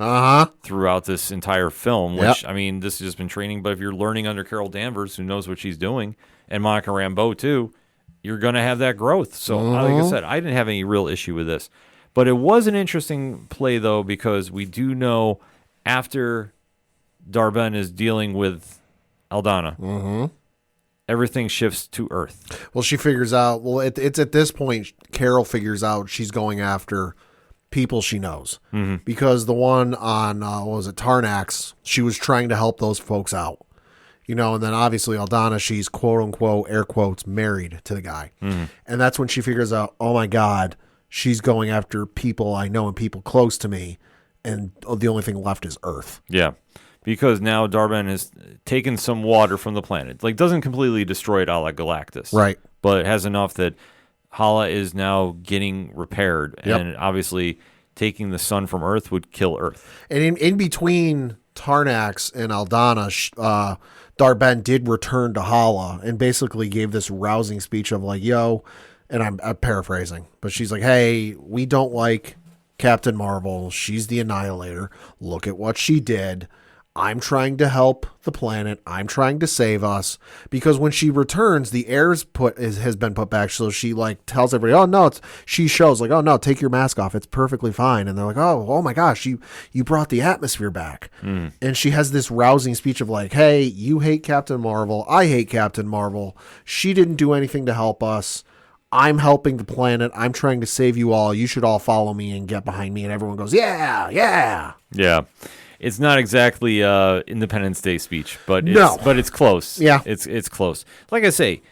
throughout this entire film, which, I mean, this has just been training, but if you're learning under Carol Danvers, who knows what she's doing, and Monica Rambeau, too, you're going to have that growth. So, like I said, I didn't have any real issue with this. But it was an interesting play, though, because we do know after Dar-Benn is dealing with Aldana, everything shifts to Earth. Well, she figures out, it's at this point, Carol figures out she's going after people she knows. Because the one on, Tarnax, she was trying to help those folks out. And then obviously Aldana, she's quote unquote, air quotes, married to the guy. And that's when she figures out, oh my God, she's going after people I know and people close to me. And the only thing left is Earth. Yeah. Because now Dar-Benn has taken some water from the planet. Like, doesn't completely destroy it a la Galactus. Right. But it has enough that Hala is now getting repaired. Yep. And obviously, taking the sun from Earth would kill Earth. And in between Tarnax and Aldana, Dar-Benn did return to Hala and basically gave this rousing speech of like, yo, and I'm paraphrasing, but she's like, hey, we don't like Captain Marvel. She's the Annihilator. Look at what she did. I'm trying to help the planet. I'm trying to save us. Because when she returns, the air's has been put back. So she like tells everybody, oh no, she shows like, oh no, take your mask off. It's perfectly fine. And they're like, oh my gosh, you brought the atmosphere back. And she has this rousing speech of like, hey, you hate Captain Marvel. I hate Captain Marvel. She didn't do anything to help us. I'm helping the planet. I'm trying to save you all. You should all follow me and get behind me. And everyone goes, yeah. Yeah. It's not exactly Independence Day speech, but it's close. Yeah. It's close. Like I say,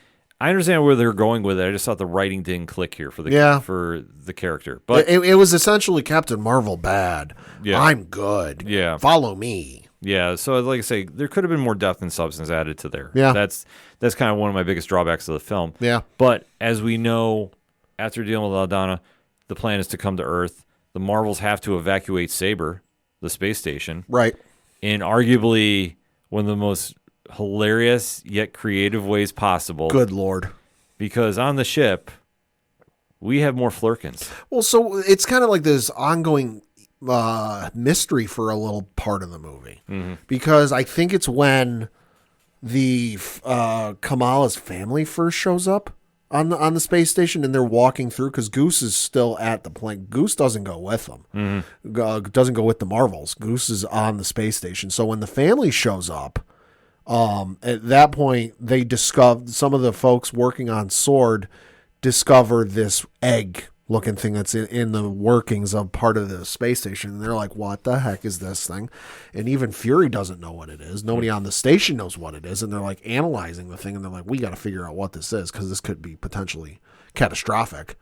I understand where they're going with it. I just thought the writing didn't click here for the character. But it was essentially Captain Marvel bad. Yeah. I'm good. Yeah. Follow me. Yeah. So like I say, there could have been more depth and substance added to there. Yeah. That's kind of one of my biggest drawbacks of the film. Yeah. But as we know, after dealing with Aldana, the plan is to come to Earth. The Marvels have to evacuate Saber, the space station. Right. In arguably one of the most hilarious yet creative ways possible. Good Lord. Because on the ship, we have more Flurkins. Well, so it's kind of like this ongoing mystery for a little part of the movie. Because I think it's when the Kamala's family first shows up on the space station, and they're walking through because Goose is still at the plane. Goose doesn't go with them. Doesn't go with the Marvels. Goose is on the space station. So when the family shows up, at that point they discover, some of the folks working on Sword discover this egg looking thing that's in the workings of part of the space station. And they're like, what the heck is this thing? And even Fury doesn't know what it is. Nobody on the station knows what it is. And they're like analyzing the thing. And they're like, we got to figure out what this is because this could be potentially catastrophic.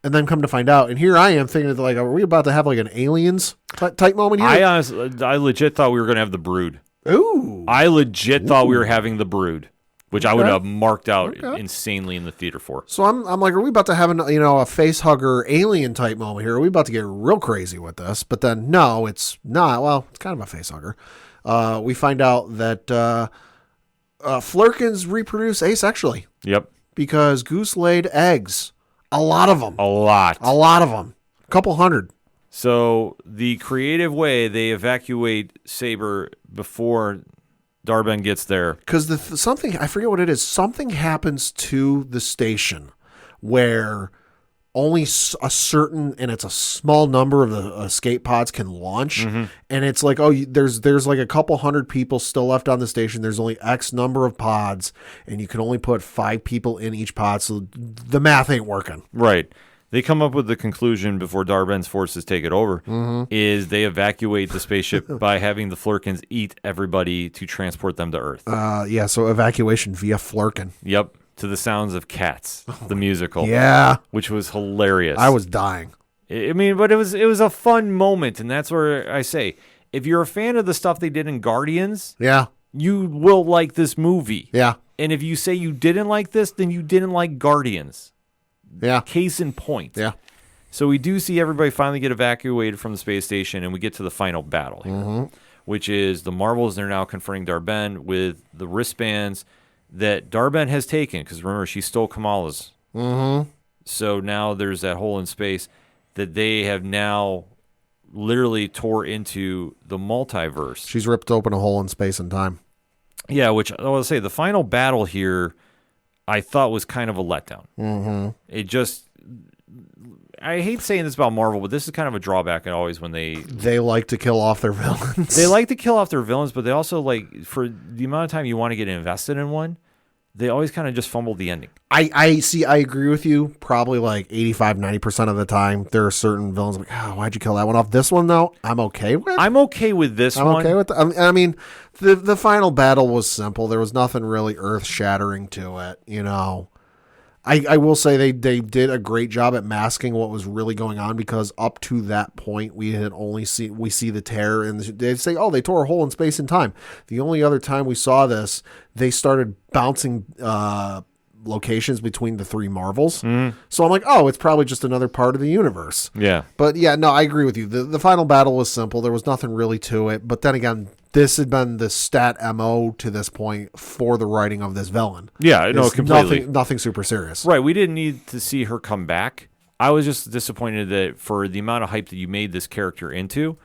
And then come to find out. And here I am thinking, like, are we about to have like an Aliens type moment here? I legit thought we were going to have the Brood. Ooh. I legit thought we were having the Brood, which I would have marked out insanely in the theater for. So I'm like, are we about to have a face hugger alien type moment here? Are we about to get real crazy with this? But then no, it's not. Well, it's kind of a face hugger. We find out that Flurkins reproduce asexually. Yep. Because Goose laid eggs. A lot of them. A lot of them. A couple hundred. So the creative way they evacuate Saber before Darben gets there. Because something, I forget what it is, something happens to the station where only a certain, and it's a small number of the escape pods can launch. Mm-hmm. And it's like, there's like a couple hundred people still left on the station. There's only X number of pods, and you can only put 5 people in each pod. So the math ain't working. Right. They come up with the conclusion before Darben's forces take it over, is they evacuate the spaceship by having the Flurkins eat everybody to transport them to Earth. So evacuation via Flurkin. Yep, to the sounds of Cats, the musical. Yeah. Which was hilarious. I was dying. I mean, but it was a fun moment, and that's where I say, if you're a fan of the stuff they did in Guardians, you will like this movie. Yeah. And if you say you didn't like this, then you didn't like Guardians. Yeah. Case in point. Yeah. So we do see everybody finally get evacuated from the space station, and we get to the final battle here, which is the Marvels. They're now confronting Darben with the wristbands that Darben has taken, because remember, she stole Kamala's. Mm-hmm. So now there's that hole in space that they have now literally tore into the multiverse. She's ripped open a hole in space and time. Yeah, which I will say, the final battle here I thought was kind of a letdown. Mm-hmm. It just, I hate saying this about Marvel, but this is kind of a drawback always when they like to kill off their villains. They like to kill off their villains, but they also, like, for the amount of time you want to get invested in one, they always kind of just fumble the ending. I agree with you. Probably like 85-90% of the time, there are certain villains like, why'd you kill that one off? This one, though, I'm okay with. I'm okay with this one. I'm okay with I mean, the final battle was simple. There was nothing really earth-shattering to it, you know. I will say they did a great job at masking what was really going on, because up to that point we see the tear, and they say, they tore a hole in space and time. The only other time we saw this, they started bouncing locations between the 3 Marvels. So I'm like, it's probably just another part of the universe. Yeah. But yeah, no, I agree with you. The final battle was simple. There was nothing really to it. But then again, this had been the stat MO to this point for the writing of this villain. Yeah, no, completely. Nothing super serious. Right, we didn't need to see her come back. I was just disappointed that for the amount of hype that you made this character into,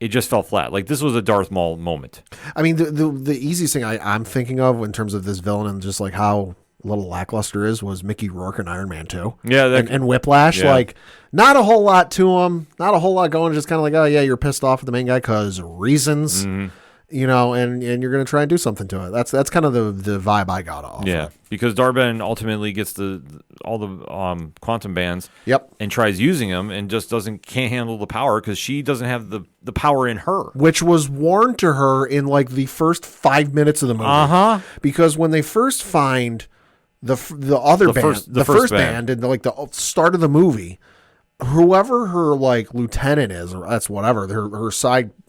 it just fell flat. Like, this was a Darth Maul moment. I mean, the easiest thing I'm thinking of in terms of this villain and just like how little lackluster is was Mickey Rourke in Iron Man 2. Yeah. And Whiplash. Yeah. Like, not a whole lot to him. Not a whole lot going. Just kind of like, you're pissed off at the main guy because reasons. Mm-hmm. You know, and you're going to try and do something to it. That's kind of the vibe I got off. Yeah, because Darben ultimately gets all the quantum bands. Yep. And tries using them and just can't handle the power because she doesn't have the power in her. Which was warned to her in like the first 5 minutes of the movie. Uh-huh. Because when they first find the first band in like the start of the movie, whoever her like lieutenant is, or that's whatever, her sidekick.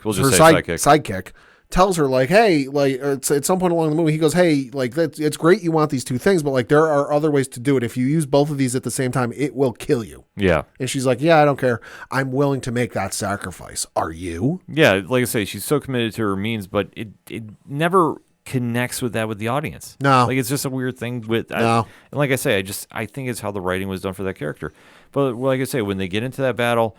We'll just say sidekick tells her like, hey, like it's at some point along the movie, he goes, hey, like it's great you want these 2 things, but like there are other ways to do it. If you use both of these at the same time, it will kill you. Yeah. And she's like, yeah, I don't care. I'm willing to make that sacrifice. Are you? Yeah, like I say, she's so committed to her means, but it never connects with the audience. No. Like, it's just a weird thing with and like I say, I think it's how the writing was done for that character. But like I say, when they get into that battle,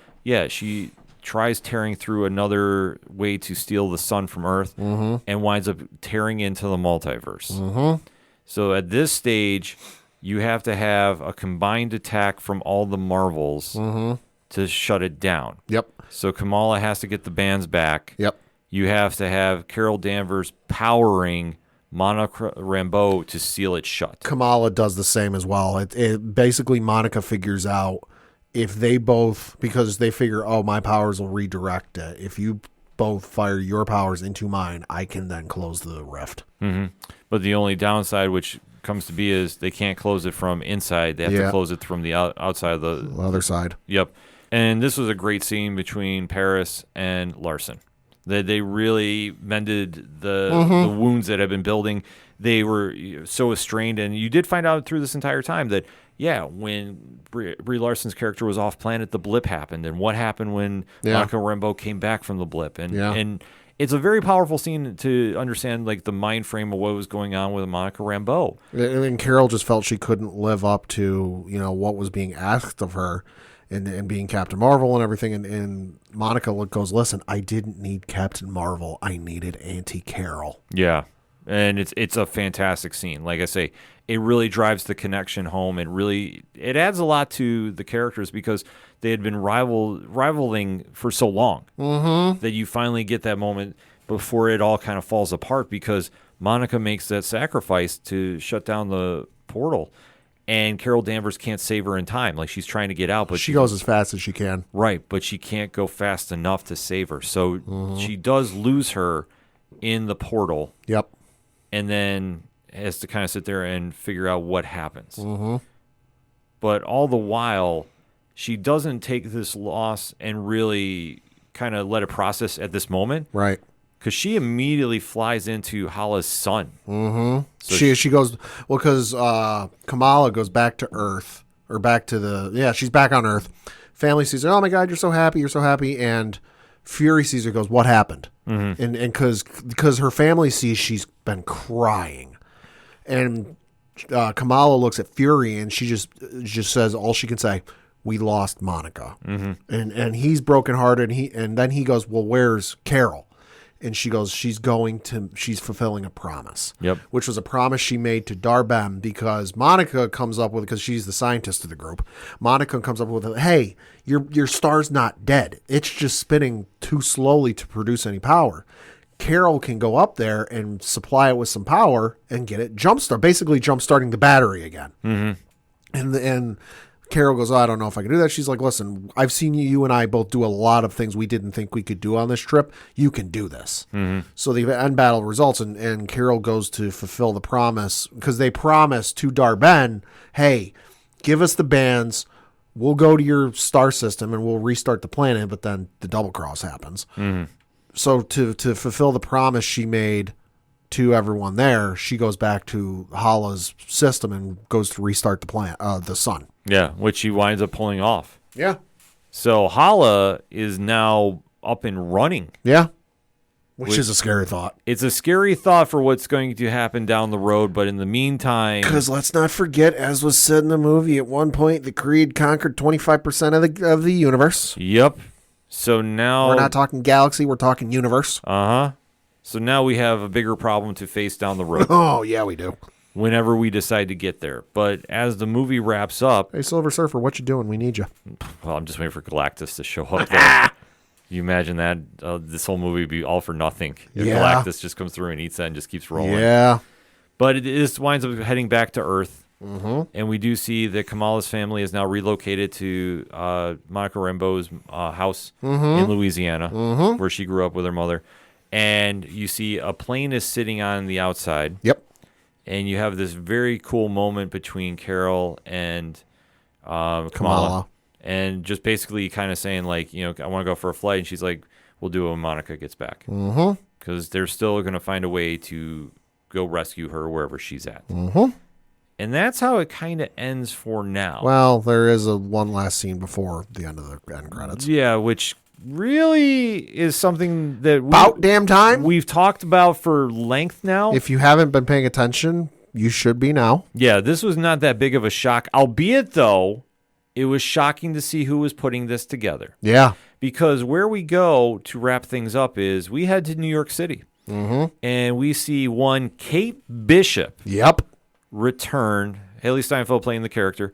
she tries tearing through another way to steal the sun from Earth, and winds up tearing into the multiverse. So at this stage, you have to have a combined attack from all the Marvels to shut it down. Yep. So Kamala has to get the bands back. Yep. You have to have Carol Danvers powering Monica Rambeau to seal it shut. Kamala does the same as well. It basically Monica figures out if they both, because they figure, oh, my powers will redirect it. If you both fire your powers into mine, I can then close the rift. Mm-hmm. But the only downside, which comes to be, is they can't close it from inside. They have to close it from the outside of the other side. Yep. And this was a great scene between Paris and Larson. They really mended the wounds that had been building. They were so estranged, and you did find out through this entire time that, when Brie Larson's character was off planet, the blip happened, and what happened when Monica Rambeau came back from the blip. And it's a very powerful scene to understand, like, the mind frame of what was going on with Monica Rambeau. And Carol just felt she couldn't live up to, what was being asked of her. And being Captain Marvel and everything, and Monica goes, listen, I didn't need Captain Marvel. I needed Auntie Carol. Yeah, and it's a fantastic scene. Like I say, it really drives the connection home. It adds a lot to the characters because they had been rivaling for so long that you finally get that moment before it all kind of falls apart because Monica makes that sacrifice to shut down the portal. And Carol Danvers can't save her in time. Like, she's trying to get out, but she goes as fast as she can. Right, but she can't go fast enough to save her. So she does lose her in the portal. Yep. And then has to kind of sit there and figure out what happens. But all the while, she doesn't take this loss and really kind of let it process at this moment. Right. Because she immediately flies into Hala's son. So she goes, well, because Kamala goes back to Earth, or back to she's back on Earth. Family sees her, oh my God, you're so happy. And Fury sees her, goes, what happened? And because her family sees she's been crying. And Kamala looks at Fury, and she just says, all she can say, we lost Monica. And he's brokenhearted, and then he goes, well, where's Carol? And she goes, she's fulfilling a promise. Yep. Which was a promise she made to Dar-Benn, because Monica comes up with, because she's the scientist of the group, Monica comes up with, hey, your star's not dead. It's just spinning too slowly to produce any power. Carol can go up there and supply it with some power and get it basically jump-starting the battery again. And Carol goes, oh, I don't know if I can do that. She's like, listen, I've seen you and I both do a lot of things we didn't think we could do on this trip. You can do this. So the end battle results, and Carol goes to fulfill the promise, because they promised to Dar-Benn, hey, give us the bands. We'll go to your star system and we'll restart the planet, but then the double cross happens. So to fulfill the promise she made to everyone there, she goes back to Hala's system and goes to restart the planet, the sun. Yeah, which she winds up pulling off. Yeah. So Hala is now up and running. Yeah. Which is a scary thought. It's a scary thought for what's going to happen down the road, but in the meantime... Because let's not forget, as was said in the movie, at one point, the Creed conquered 25% of the universe. Yep. So now... We're not talking galaxy, we're talking universe. So now we have a bigger problem to face down the road. Oh, yeah, we do. Whenever we decide to get there. But as the movie wraps up... Hey, Silver Surfer, what you doing? We need you. Well, I'm just waiting for Galactus to show up there. You imagine that? This whole movie would be all for nothing. Yeah. Galactus just comes through and eats that and just keeps rolling. Yeah. But it winds up heading back to Earth. And we do see that Kamala's family is now relocated to Monica Rambeau's house in Louisiana, where she grew up with her mother. And you see a plane is sitting on the outside. Yep. And you have this very cool moment between Carol and Kamala. And just basically kind of saying, like, I want to go for a flight. And she's like, we'll do it when Monica gets back. Because they're still going to find a way to go rescue her wherever she's at. And that's how it kind of ends for now. Well, there is one last scene before the end of the end credits. Yeah, which really is something that about damn time we've talked about for length now. If you haven't been paying attention, you should be now. Yeah, this was not that big of a shock, albeit though it was shocking to see who was putting this together. Yeah, because where we go to wrap things up is we head to New York City, and we see one Kate Bishop return, Haley Steinfeld playing the character,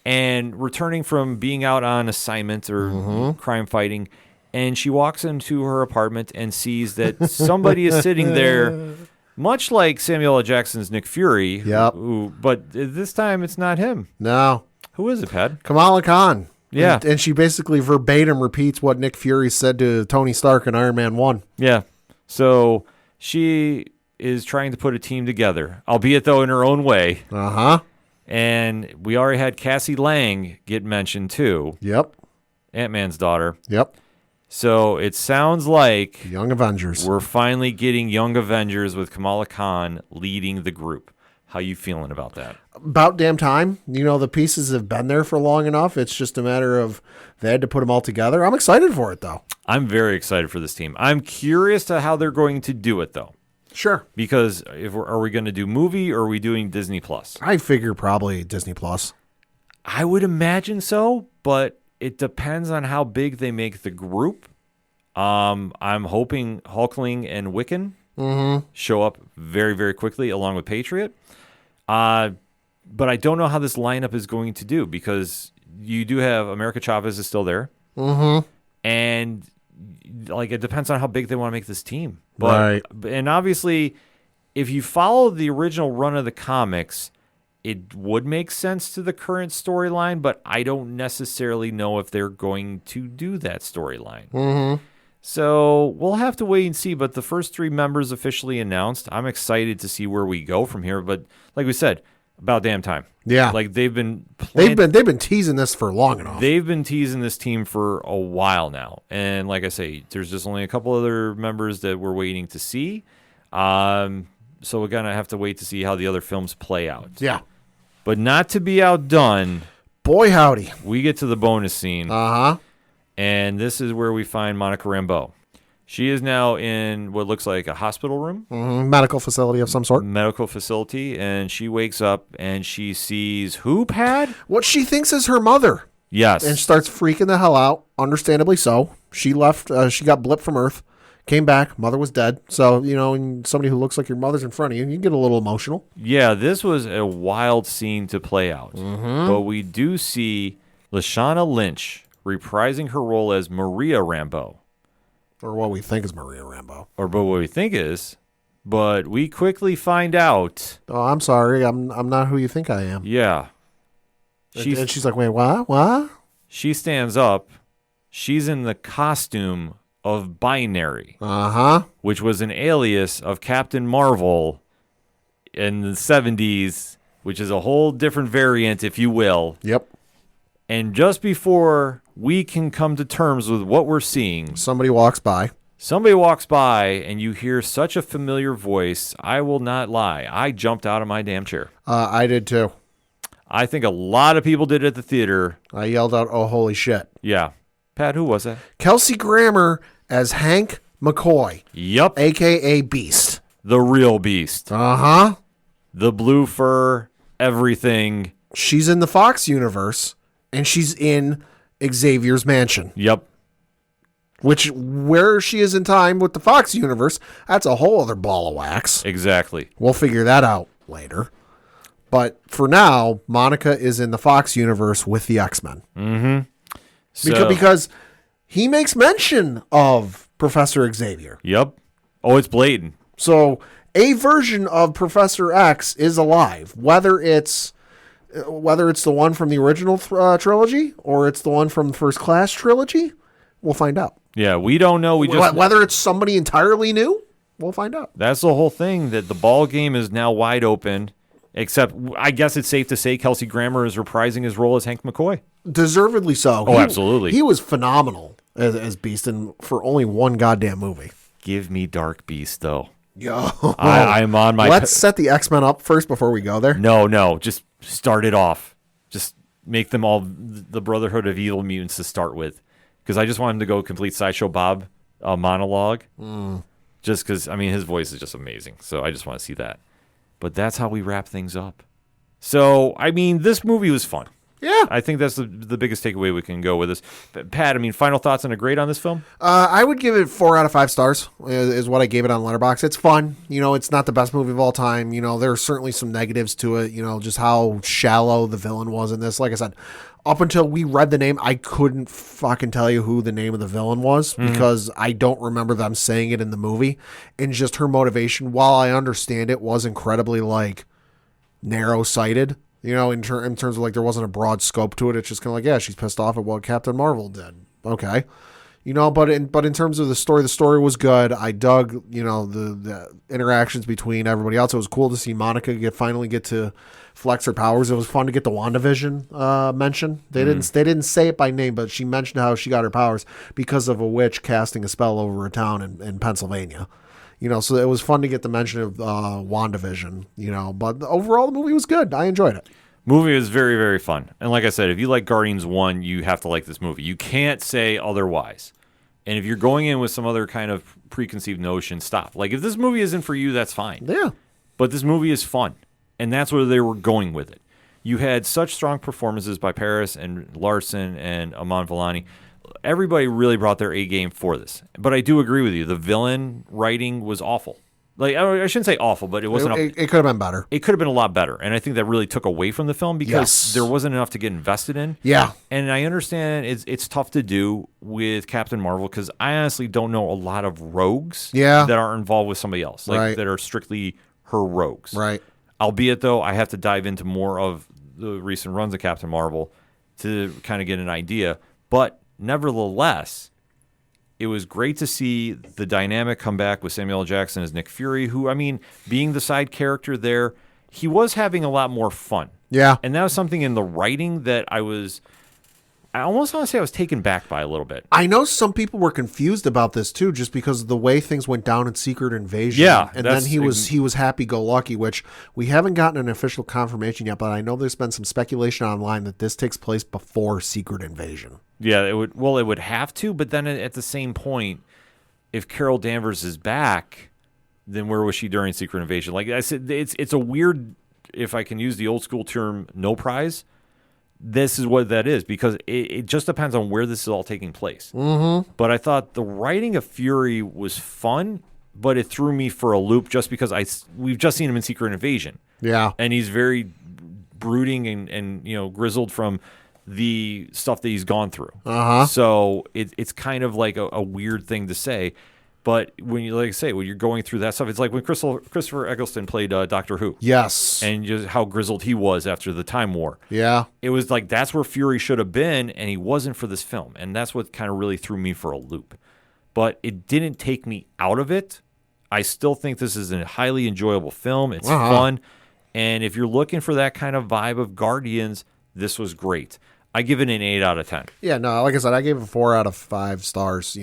and returning from being out on assignment or crime fighting. And she walks into her apartment and sees that somebody is sitting there Much like Samuel L. Jackson's Nick Fury. Yep. But this time it's not him. No. Who is it, Pat? Kamala Khan. Yeah. And she basically verbatim repeats what Nick Fury said to Tony Stark in Iron Man 1. Yeah. So she is trying to put a team together, albeit, though, in her own way. Uh-huh. And we already had Cassie Lang get mentioned, too. Yep. Ant-Man's daughter. Yep. So it sounds like Young Avengers. we're finally getting Young Avengers with Kamala Khan leading the group. How you feeling about that? About damn time. The pieces have been there for long enough. It's just a matter of they had to put them all together. I'm excited for it, though. I'm very excited for this team. I'm curious to how they're going to do it, though. Sure. Because are we going to do movie or are we doing Disney Plus? I figure probably Disney Plus. I would imagine so, but it depends on how big they make the group. I'm hoping Hulkling and Wiccan show up very, very quickly along with Patriot. But I don't know how this lineup is going to do because you do have America Chavez is still there. Mm-hmm. And it depends on how big they want to make this team. But, right. And obviously, if you follow the original run of the comics, it would make sense to the current storyline, but I don't necessarily know if they're going to do that storyline. Mm-hmm. So we'll have to wait and see. But the first 3 members officially announced. I'm excited to see where we go from here. But like we said, about damn time. Yeah. They've been they've been teasing this for long enough. They've been teasing this team for a while now. And like I say, there's just only a couple other members that we're waiting to see. So we're going to have to wait to see how the other films play out. Yeah. But not to be outdone, boy howdy, we get to the bonus scene. Uh-huh. And this is where we find Monica Rambeau. She is now in what looks like a hospital room. Mm-hmm. Medical facility of some sort. Medical facility. And she wakes up and she sees who, Pat? What she thinks is her mother. Yes. And starts freaking the hell out. Understandably so. She left. She got blipped from Earth. Came back. Mother was dead. So, and somebody who looks like your mother's in front of you, you get a little emotional. Yeah, this was a wild scene to play out. Mm-hmm. But we do see Lashana Lynch reprising her role as Maria Rambeau. Or what we think is Maria Rambeau. Or but what we think is. But we quickly find out. Oh, I'm sorry. I'm not who you think I am. Yeah. And she's like, wait, what? What? She stands up. She's in the costume of Binary. Uh-huh. Which was an alias of Captain Marvel in the 70s, which is a whole different variant, if you will. Yep. And just before we can come to terms with what we're seeing, somebody walks by. And you hear such a familiar voice. I will not lie. I jumped out of my damn chair. I did too. I think a lot of people did at the theater. I yelled out, oh, holy shit. Yeah. Pat, who was that? Kelsey Grammer as Hank McCoy. Yep. A.K.A. Beast. The real Beast. Uh-huh. The blue fur, everything. She's in the Fox universe, and she's in Xavier's mansion. Yep. Where she is in time with the Fox universe, that's a whole other ball of wax. Exactly. We'll figure that out later. But for now, Monica is in the Fox universe with the X-Men. Mm-hmm. Because he makes mention of Professor Xavier. Yep. Oh, it's blatant. So a version of Professor X is alive, whether it's the one from the original trilogy or it's the one from the First Class trilogy. We'll find out. Yeah, we don't know. Whether it's somebody entirely new, we'll find out. That's the whole thing, that the ball game is now wide open. Except, I guess it's safe to say Kelsey Grammer is reprising his role as Hank McCoy. Deservedly so. Oh, absolutely. He was phenomenal as Beast, and for only one goddamn movie. Give me Dark Beast, though. Yo, I'm on my. Let's set the X-Men up first before we go there. No, just start it off. Just make them all the Brotherhood of Evil Mutants to start with, because I just want him to go complete Sideshow Bob monologue. Just because his voice is just amazing, so I just want to see that. But that's how we wrap things up. So this movie was fun. Yeah. I think that's the biggest takeaway we can go with this. Pat, I mean, final thoughts on a grade on this film? I would give it 4 out of 5 stars is what I gave it on Letterboxd. It's fun. It's not the best movie of all time. There are certainly some negatives to it, just how shallow the villain was in this. Like I said, up until we read the name, I couldn't fucking tell you who the name of the villain was because I don't remember them saying it in the movie. And just her motivation, while I understand it, was incredibly, narrow-sighted. In terms of there wasn't a broad scope to it. It's just kind of yeah, she's pissed off at what Captain Marvel did. Okay. But in terms of the story was good. I dug, the interactions between everybody else. It was cool to see Monica finally get to flex her powers. It was fun to get the WandaVision mention. They didn't say it by name, but she mentioned how she got her powers because of a witch casting a spell over a town in Pennsylvania. So it was fun to get the mention of WandaVision, but overall the movie was good. I enjoyed it. Movie was very, very fun. And like I said, if you like Guardians 1, you have to like this movie. You can't say otherwise. And if you're going in with some other kind of preconceived notion, stop. If this movie isn't for you, that's fine. Yeah. But this movie is fun. And that's where they were going with it. You had such strong performances by Paris and Larson and Aman Vellani. Everybody really brought their A game for this. But I do agree with you. The villain writing was awful. I shouldn't say awful, but it wasn't. It could have been better. It could have been a lot better. And I think that really took away from the film because there wasn't enough to get invested in. Yeah. And I understand it's tough to do with Captain Marvel because I honestly don't know a lot of rogues that are involved with somebody else, that are strictly her rogues. Right. Albeit, though, I have to dive into more of the recent runs of Captain Marvel to kind of get an idea. But nevertheless, it was great to see the dynamic come back with Samuel L. Jackson as Nick Fury, who, being the side character there, he was having a lot more fun. Yeah. And that was something in the writing that I almost want to say I was taken back by a little bit. I know some people were confused about this too, just because of the way things went down in Secret Invasion. Yeah. And then he was happy-go-lucky, which we haven't gotten an official confirmation yet, but I know there's been some speculation online that this takes place before Secret Invasion. Yeah, it would have to, but then at the same point, if Carol Danvers is back, then where was she during Secret Invasion? Like I said, it's a weird, if I can use the old school term, no prize. This is what that is because it just depends on where this is all taking place. Mm-hmm. But I thought the writing of Fury was fun, but it threw me for a loop just because we've just seen him in Secret Invasion. Yeah, and he's very brooding and grizzled from the stuff that he's gone through. Uh-huh. So it's kind of like a weird thing to say. But when when you're going through that stuff, it's like when Christopher Eccleston played Doctor Who. Yes. And just how grizzled he was after the Time War. Yeah. It was like that's where Fury should have been, and he wasn't for this film. And that's what kind of really threw me for a loop. But it didn't take me out of it. I still think this is a highly enjoyable film. It's fun. And if you're looking for that kind of vibe of Guardians, this was great. I give it an 8 out of 10. Yeah, no, like I said, I gave it 4 out of 5 stars,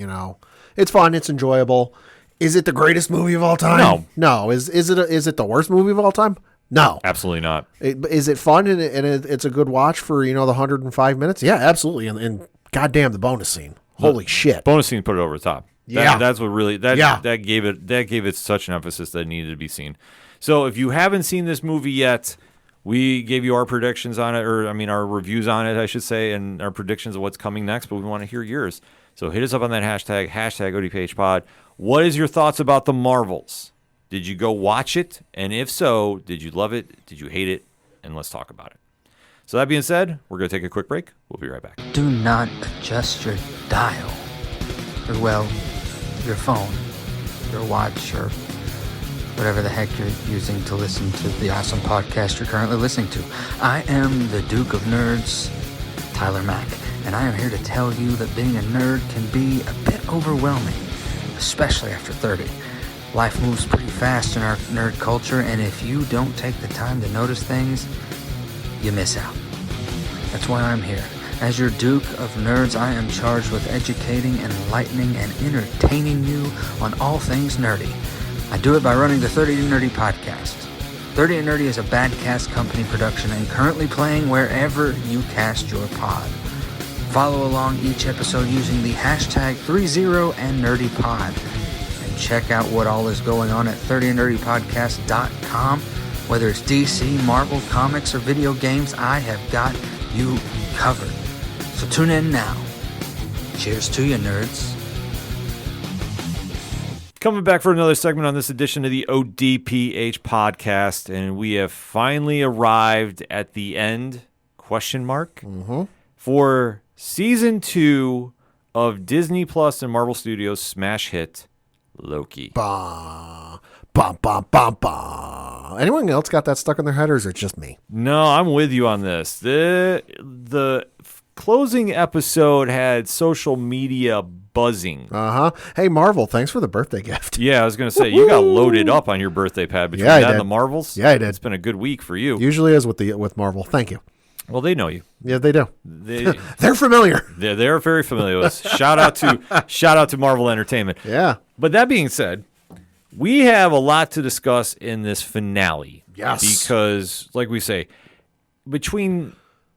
It's fun. It's enjoyable. Is it the greatest movie of all time? No. Is it the worst movie of all time? No. Absolutely not. Is it fun and it's a good watch for, the 105 minutes? Yeah, absolutely. And goddamn, the bonus scene. Holy shit. Bonus scene put it over the top. Yeah. That's what really, that gave it such an emphasis that it needed to be seen. So if you haven't seen this movie yet, we gave you our predictions on it, our reviews on it, I should say, and our predictions of what's coming next, but we want to hear yours. So hit us up on that hashtag ODPHpod. What is your thoughts about the Marvels? Did you go watch it? And if so, did you love it? Did you hate it? And let's talk about it. So that being said, we're going to take a quick break. We'll be right back. Do not adjust your dial. Or, your phone, your watch, or whatever the heck you're using to listen to the awesome podcast you're currently listening to. I am the Duke of Nerds, Tyler Mack, and I am here to tell you that being a nerd can be a bit overwhelming, especially after 30. Life moves pretty fast in our nerd culture, and if you don't take the time to notice things, you miss out. That's why I'm here. As your Duke of Nerds, I am charged with educating, enlightening, and entertaining you on all things nerdy. I do it by running the 30 to Nerdy podcast. 30 to Nerdy is a Badcast Company production and currently playing wherever you cast your pod. Follow along each episode using the hashtag 30andNerdyPod. And check out what all is going on at 30andNerdyPodcast.com. Whether it's DC, Marvel, comics, or video games, I have got you covered. So tune in now. Cheers to you, nerds. Coming back for another segment on this edition of the ODPH podcast, and we have finally arrived at the end, for season 2 of Disney Plus and Marvel Studios' smash hit, Loki. Bah, bah, bah, bah, bah. Anyone else got that stuck in their head, or is it just me? No, I'm with you on this. The closing episode had social media buzzing. Hey, Marvel, thanks for the birthday gift. Yeah, I was going to say, you got loaded up on your birthday pad between Yeah, I that and did. the Marvels. Yeah, I did. It's been a good week for you. Usually is with Marvel. Thank you. Well, they know you. Yeah, they do. They're familiar. They're very familiar with us. Shout out to Marvel Entertainment. Yeah. But that being said, we have a lot to discuss in this finale. Yes. Because, like we say, between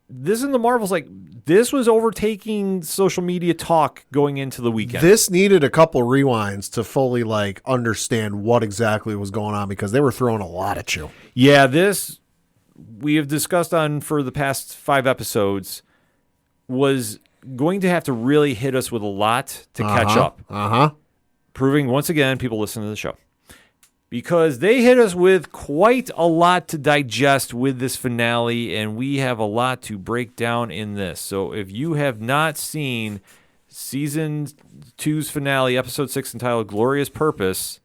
this and the Marvels, like, this was overtaking social media talk going into the weekend. This needed a couple rewinds to fully understand what exactly was going on, because they were throwing a lot at you. Yeah, this we have discussed on for the past 5 episodes was going to have to really hit us with a lot to catch up. Proving once again people listen to the show. Because they hit us with quite a lot to digest with this finale, and we have a lot to break down in this. So if you have not seen Season 2's finale, Episode 6, entitled Glorious Purpose,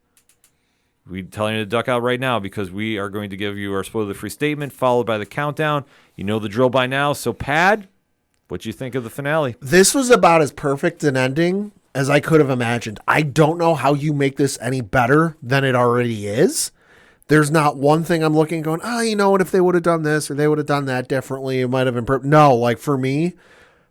we're telling you to duck out right now, because we are going to give you our spoiler-free statement, followed by the countdown. You know the drill by now. So, Pad, what do you think of the finale? This was about as perfect an ending as I could have imagined. I don't know how you make this any better than it already is. There's not one thing I'm looking going, you know what, if they would have done this or they would have done that differently, it might have been perfect. No, for me,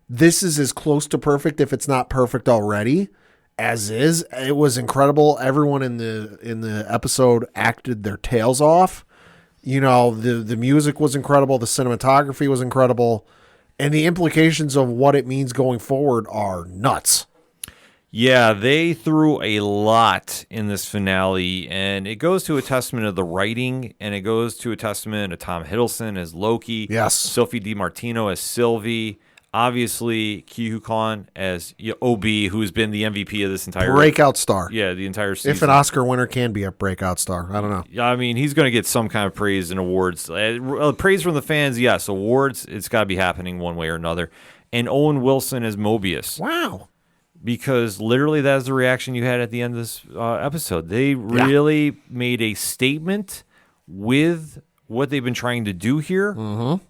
this is as close to perfect, if it's not perfect already, as is. It was incredible. Everyone in the episode acted their tails off. You know, the music was incredible. The cinematography was incredible. And the implications of what it means going forward are nuts. Yeah, they threw a lot in this finale, and it goes to a testament of the writing, and it goes to a testament of Tom Hiddleston as Loki, Yes, Sophie DiMartino as Sylvie, obviously Ki-Hu Kwan as OB, who's been the MVP of this entire breakout star. Yeah, the entire season. If an Oscar winner can be a breakout star, I don't know. I mean, he's going to get some kind of praise and awards. Praise from the fans, yes. Awards, it's got to be happening one way or another. And Owen Wilson as Mobius. Wow. Because literally that's the reaction you had at the end of this episode. They really made a statement with what they've been trying to do here.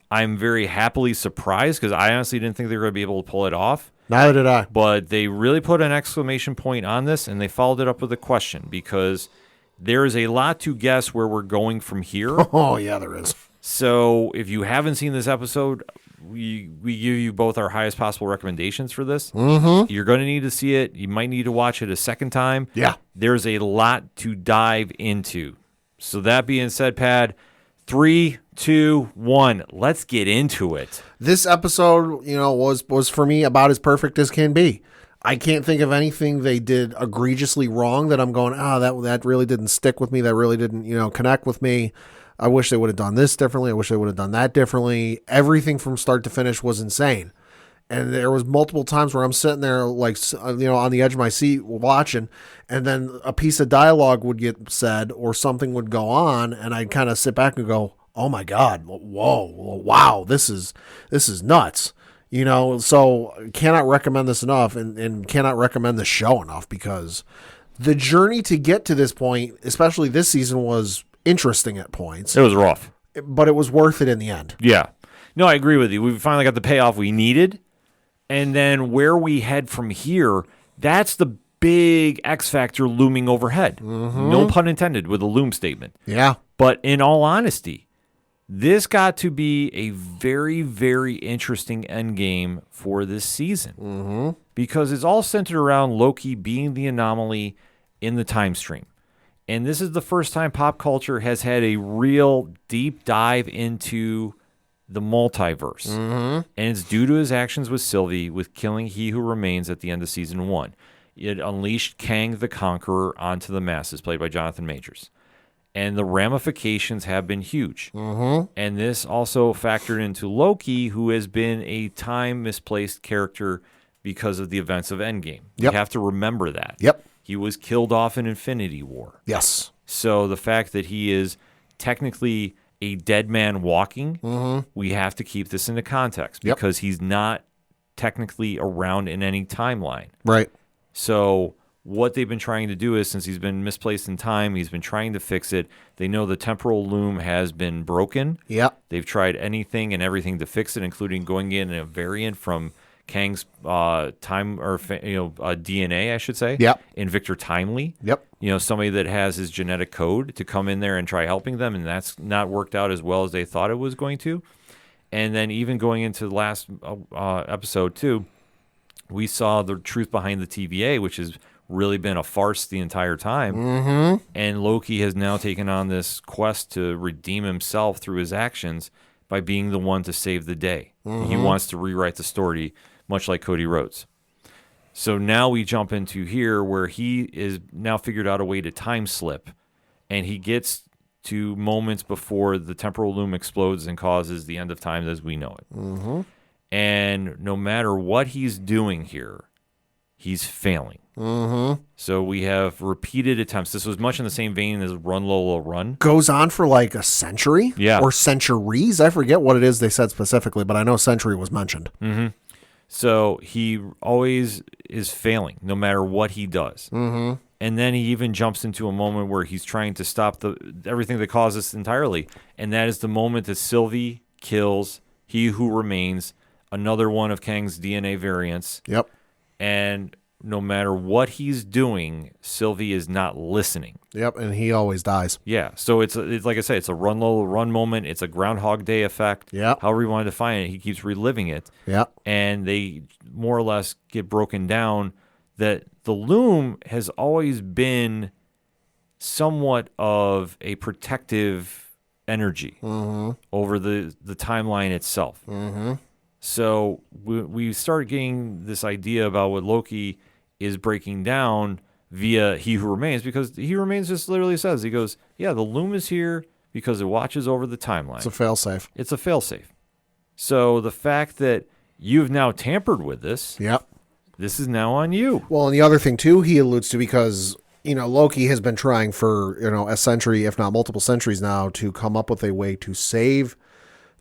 I'm very happily surprised, because I honestly didn't think they were going to be able to pull it off. Neither did I. But they really put an exclamation point on this, and they followed it up with a question, because there is a lot to guess where we're going from here. Oh, yeah, there is. So if you haven't seen this episode, we give you both our highest possible recommendations for this. You're going to need to see it. You might need to watch it a second time. Yeah. There's a lot to dive into. So that being said, Pad, 3, 2, 1, let's get into it. This episode, was for me about as perfect as can be. I can't think of anything they did egregiously wrong that I'm going, that really didn't stick with me. That really didn't, connect with me. I wish they would have done this differently. I wish they would have done that differently. Everything from start to finish was insane. And there was multiple times where I'm sitting there on the edge of my seat watching, and then a piece of dialogue would get said or something would go on, and I'd kind of sit back and go, oh my God, whoa, wow, this is nuts. So cannot recommend this enough, and cannot recommend the show enough, because the journey to get to this point, especially this season, was interesting at points. It was rough. But it was worth it in the end. Yeah. No, I agree with you. We finally got the payoff we needed. And then where we head from here, that's the big X factor looming overhead. No pun intended with the loom statement. Yeah. But in all honesty, this got to be a very, very interesting endgame for this season. Because it's all centered around Loki being the anomaly in the time stream. And this is the first time pop culture has had a real deep dive into the multiverse. And it's due to his actions with Sylvie, with killing He Who Remains at the end of season 1. It unleashed Kang the Conqueror onto the masses, played by Jonathan Majors. And the ramifications have been huge. And this also factored into Loki, who has been a time misplaced character because of the events of Endgame. Yep. You have to remember that. Yep. He was killed off in Infinity War. Yes. So the fact that he is technically a dead man walking, we have to keep this into context because he's not technically around in any timeline. Right. So what they've been trying to do is, since he's been misplaced in time, he's been trying to fix it. They know the temporal loom has been broken. Yep. They've tried anything and everything to fix it, including going in a variant from Kang's time or DNA, I should say. Yep. In Victor Timely. Yep. Somebody that has his genetic code to come in there and try helping them, and that's not worked out as well as they thought it was going to. And then even going into the last episode too, we saw the truth behind the TVA, which has really been a farce the entire time. And Loki has now taken on this quest to redeem himself through his actions by being the one to save the day. He wants to rewrite the story, much like Cody Rhodes. So now we jump into here where he is now figured out a way to time slip, and he gets to moments before the temporal loom explodes and causes the end of time as we know it. And no matter what he's doing here, he's failing. So we have repeated attempts. This was much in the same vein as Run Lola Run. Goes on for like a century? Yeah. Or centuries? I forget what it is they said specifically, but I know century was mentioned. So he always is failing, no matter what he does. And then he even jumps into a moment where he's trying to stop everything that caused this entirely. And that is the moment that Sylvie kills He Who Remains, another one of Kang's DNA variants. Yep. And no matter what he's doing, Sylvie is not listening. Yep, and he always dies. Yeah, so it's like I say, it's a Run Lola Run moment. It's a Groundhog Day effect. Yeah. However you want to define it, he keeps reliving it. Yeah. And they more or less get broken down that the loom has always been somewhat of a protective energy over the timeline itself. So we start getting this idea about what Loki is breaking down via He Who Remains, because He Who Remains just literally says, he goes, yeah, the loom is here because it watches over the timeline. It's a failsafe. It's a failsafe. So the fact that you've now tampered with this, Yep. this is now on you. Well, and the other thing, too, he alludes to, because, Loki has been trying for, a century, if not multiple centuries now, to come up with a way to save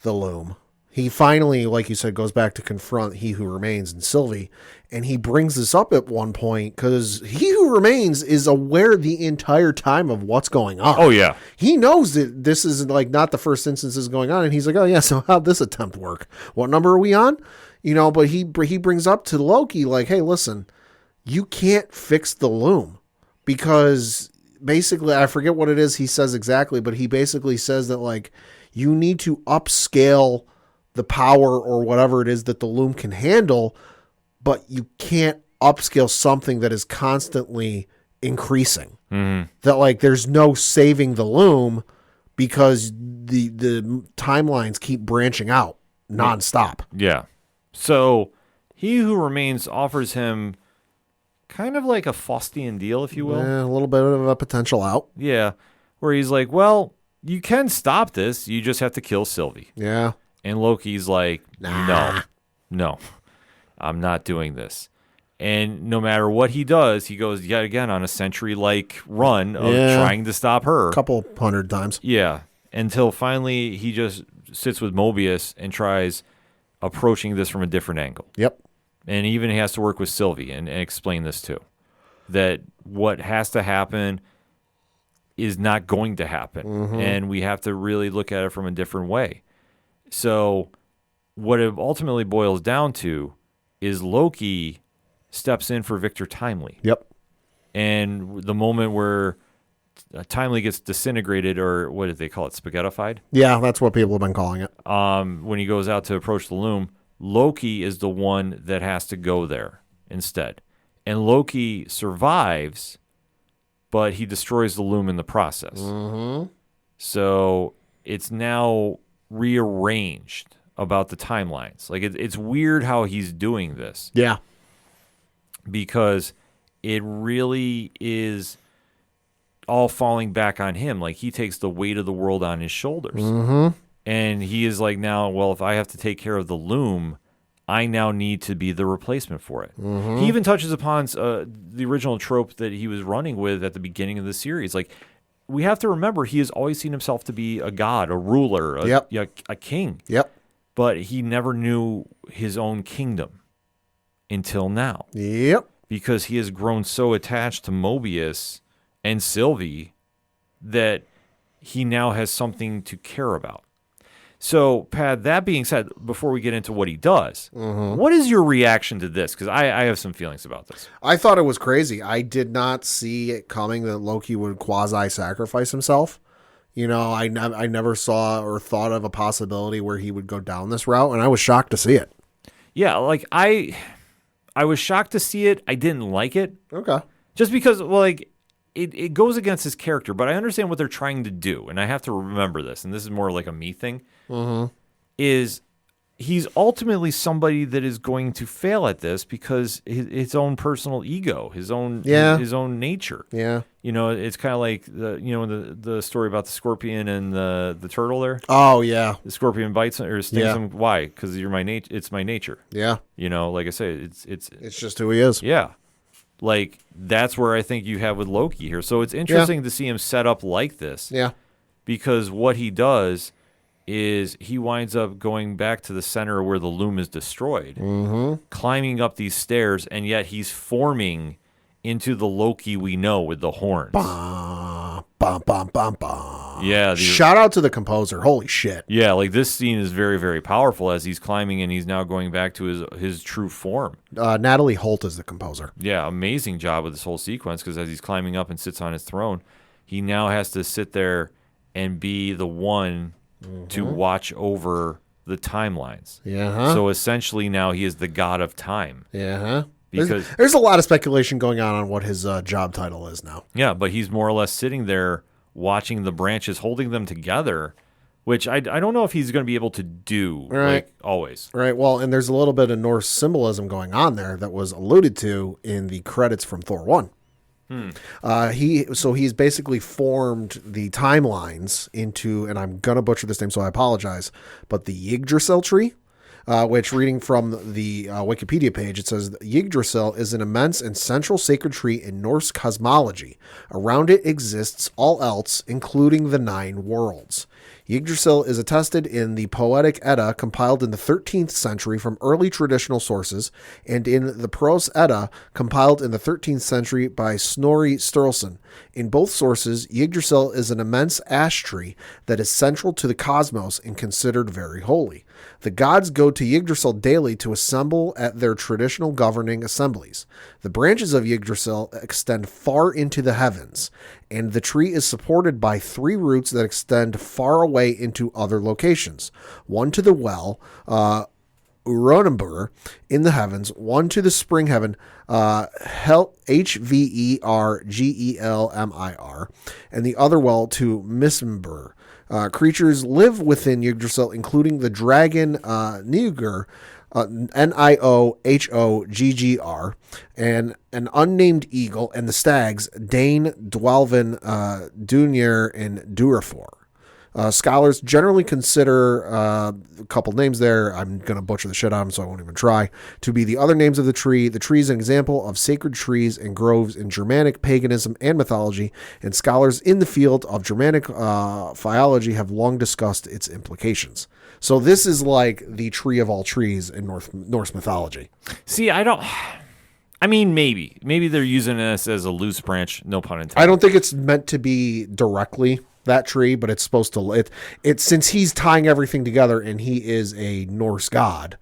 the loom. He finally, like you said, goes back to confront He Who Remains and Sylvie, and he brings this up at one point because He Who Remains is aware the entire time of what's going on. Oh, yeah. He knows that this is like not the first instance is going on, and he's like, oh, yeah, so how'd this attempt work? What number are we on? But he brings up to Loki, like, hey, listen, you can't fix the loom, because basically, I forget what it is he says exactly, but he basically says that, like, you need to upscale the power or whatever it is that the loom can handle, but you can't upscale something that is constantly increasing. That, like, there's no saving the loom because the timelines keep branching out nonstop. Yeah. So He Who Remains offers him kind of like a Faustian deal, if you will. A little bit of a potential out. Yeah. Where he's like, well, you can stop this. You just have to kill Sylvie. Yeah. And Loki's like, no, I'm not doing this. And no matter what he does, he goes yet again on a century-like run of trying to stop her. A couple 100 times. Yeah. Until finally he just sits with Mobius and tries approaching this from a different angle. Yep. And even he has to work with Sylvie and explain this too. That what has to happen is not going to happen. And we have to really look at it from a different way. So what it ultimately boils down to is Loki steps in for Victor Timely. Yep. And the moment where Timely gets disintegrated, or what did they call it, spaghettified? Yeah, that's what people have been calling it. When he goes out to approach the loom, Loki is the one that has to go there instead. And Loki survives, but he destroys the loom in the process. So it's now rearranged about the timelines. Like it's weird how he's doing this. Yeah. Because it really is all falling back on him. Like, he takes the weight of the world on his shoulders. And he is like, now, well, if I have to take care of the loom, I now need to be the replacement for it. He even touches upon the original trope that he was running with at the beginning of the series. Like, we have to remember, he has always seen himself to be a god, a ruler, a king. Yep. But he never knew his own kingdom until now. Yep. Because he has grown so attached to Mobius and Sylvie that he now has something to care about. So, Pat, that being said, before we get into what he does, what is your reaction to this? Because I have some feelings about this. I thought it was crazy. I did not see it coming that Loki would quasi-sacrifice himself. You know, I never saw or thought of a possibility where he would go down this route, and I was shocked to see it. Yeah, like, I was shocked to see it. I didn't like it. Okay. Just because, well, like, it goes against his character, but I understand what they're trying to do, and I have to remember this, and this is more like a me thing, is he's ultimately somebody that is going to fail at this because his own personal ego, his own nature. Yeah. You know, it's kind of like the story about the scorpion and the turtle there. Oh yeah. The scorpion bites or stings him. Why? Because you're my nature. It's my nature. Yeah. You know, like I say, it's just who he is. Yeah. Like, that's where I think you have with Loki here. So it's interesting to see him set up like this. Yeah. Because what he does is he winds up going back to the center where the loom is destroyed, climbing up these stairs, and yet he's forming into the Loki we know with the horns. Bum, bum, bum, bum, bum. Yeah. Shout out to the composer. Holy shit. Yeah, like, this scene is very, very powerful as he's climbing and he's now going back to his true form. Natalie Holt is the composer. Yeah, amazing job with this whole sequence, because as he's climbing up and sits on his throne, he now has to sit there and be the one to watch over the timelines. Yeah. So essentially now he is the god of time. Yeah. Because there's a lot of speculation going on what his job title is now. Yeah, but he's more or less sitting there watching the branches, holding them together, which I don't know if he's going to be able to do, like, always. Right. Well, and there's a little bit of Norse symbolism going on there that was alluded to in the credits from Thor 1. He's basically formed the timelines into, and I'm going to butcher this name, so I apologize, but the Yggdrasil tree. Which, reading from the Wikipedia page, it says Yggdrasil is an immense and central sacred tree in Norse cosmology. Around it exists all else, including the 9 worlds. Yggdrasil is attested in the Poetic Edda, compiled in the 13th century from early traditional sources, and in the Prose Edda, compiled in the 13th century by Snorri Sturluson. In both sources, Yggdrasil is an immense ash tree that is central to the cosmos and considered very holy. The gods go to Yggdrasil daily to assemble at their traditional governing assemblies. The branches of Yggdrasil extend far into the heavens, and the tree is supported by 3 roots that extend far away into other locations. One to the well, Uronabur, in the heavens, one to the spring heaven, Hvergelmir, and the other well to Mismbur. Creatures live within Yggdrasil, including the dragon Niogr, Niohoggr, and an unnamed eagle, and the stags Dane, Dwalvin, Dunir, and Durafor. Scholars generally consider a couple names there, I'm going to butcher the shit out of them, so I won't even try, to be the other names of the tree. The tree is an example of sacred trees and groves in Germanic paganism and mythology, and scholars in the field of Germanic philology have long discussed its implications. So this is like the tree of all trees in Norse mythology. See, maybe they're using this as a loose branch, no pun intended. I don't think it's meant to be directly that tree, but it's supposed to. It since he's tying everything together and he is a Norse god,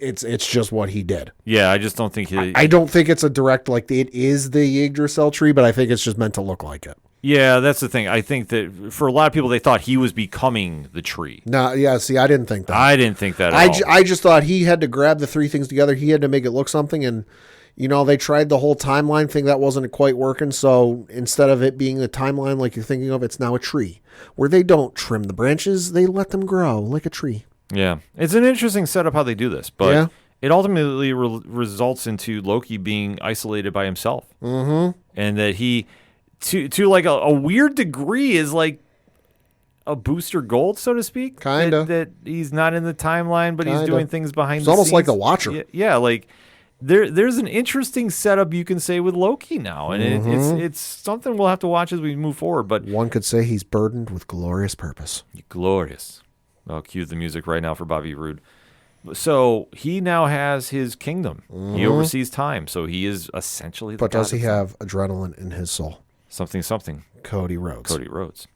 it's just what he did. Yeah, I just don't think I don't think it's a direct, like, it is the Yggdrasil tree, but I think it's just meant to look like it. Yeah, that's the thing. I think that for a lot of people, they thought he was becoming the tree. No, yeah. See, I didn't think that. I didn't think that at all. I just thought he had to grab the 3 things together. He had to make it look something, and they tried the whole timeline thing. That wasn't quite working. So instead of it being the timeline like you're thinking of, it's now a tree where they don't trim the branches. They let them grow like a tree. Yeah. It's an interesting setup how they do this, but it ultimately results into Loki being isolated by himself. And that he to like a weird degree is like a booster gold, so to speak. Kinda. That he's not in the timeline, but he's Kinda. doing things behind It's the almost scenes. like the Watcher. Yeah, like there's an interesting setup you can say with Loki now, and it's something we'll have to watch as we move forward. But One could say he's burdened with glorious purpose. glorious. I'll cue the music right now for Bobby Roode. So he now has his kingdom. He oversees time, so he is essentially the But does god he of time. have adrenaline in his soul? something? Cody Rhodes. Cody Rhodes.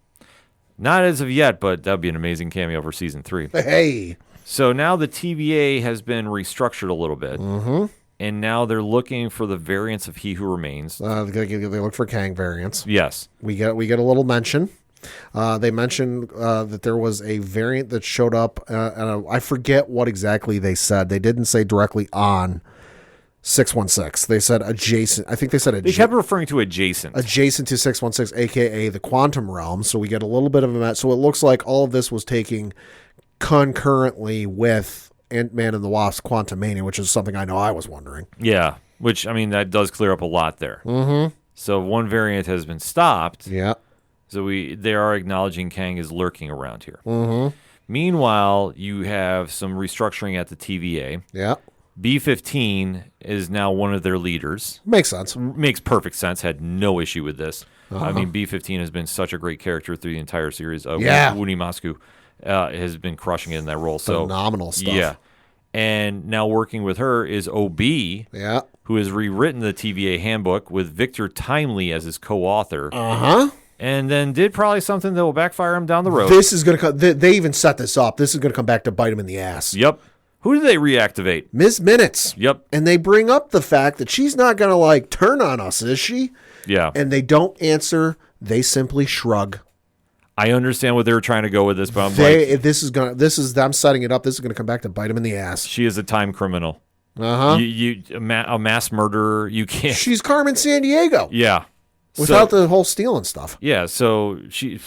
Not as of yet, but that would be an amazing cameo for season 3. Hey. So now the TVA has been restructured a little bit, and now they're looking for the variants of He Who Remains. They look for Kang variants. Yes. We get a little mention. They mentioned that there was a variant that showed up, and I forget what exactly they said. They didn't say directly on 616. They said adjacent. I think they said They kept referring to adjacent. adjacent to 616, aka the quantum realm. So we get a little bit of a. So it looks like all of this was taking concurrently with Ant-Man and the Wasp: Quantumania, which is something I know I was wondering. Yeah, which, I mean, that does clear up a lot there. Mm-hmm. So one variant has been stopped. Yeah. So they are acknowledging Kang is lurking around here. Mm-hmm. Meanwhile, you have some restructuring at the TVA. Yeah. B-15 is now one of their leaders. Makes sense. Makes perfect sense. Had no issue with this. I mean, B-15 has been such a great character through the entire series. Yeah. Woonie Moscow has been crushing it in that role. So Phenomenal stuff. Yeah. And now working with her is OB, Yeah. who has rewritten the TVA handbook with Victor Timely as his co-author. Uh-huh. And then did probably something that will backfire him down the road. This is going to come. They even set this up. This is going to come back to bite him in the ass. Yep. Who did they reactivate? Ms. Minutes. Yep. And they bring up the fact that she's not going to like turn on us, is she? Yeah. And they don't answer. They simply shrug. I understand what they were trying to go with this, but I'm They, like, this is them setting it up. This is going to come back to bite him in the ass. she is a time criminal. Uh-huh. A mass murderer. You can't. She's Carmen Sandiego Yeah. without the whole stealing stuff. Yeah. So she's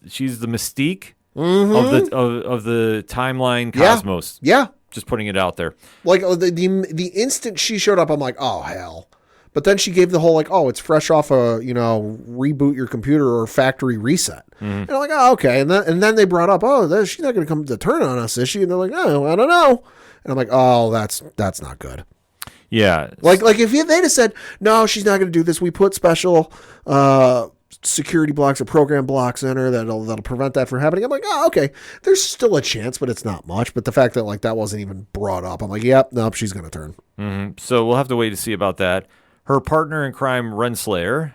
the mystique Mm-hmm. of the timeline Yeah. cosmos. Yeah. Just putting it out there. Like the instant she showed up, I'm like, oh hell. But then she gave the whole like, oh, it's fresh off a reboot your computer or factory reset. And I'm like, oh, okay. And then they brought up, oh, she's not going to come to turn on us, is she? And they're like, oh, I don't know. And I'm like, oh, that's not good. Yeah. Like if they'd have said, no, she's not going to do this. We put special security blocks or program blocks in her that'll prevent that from happening. I'm like, oh, okay. There's still a chance, but it's not much. But the fact that like that wasn't even brought up, I'm like, yep, nope, she's going to turn. So we'll have to wait to see about that. Her partner in crime, Renslayer,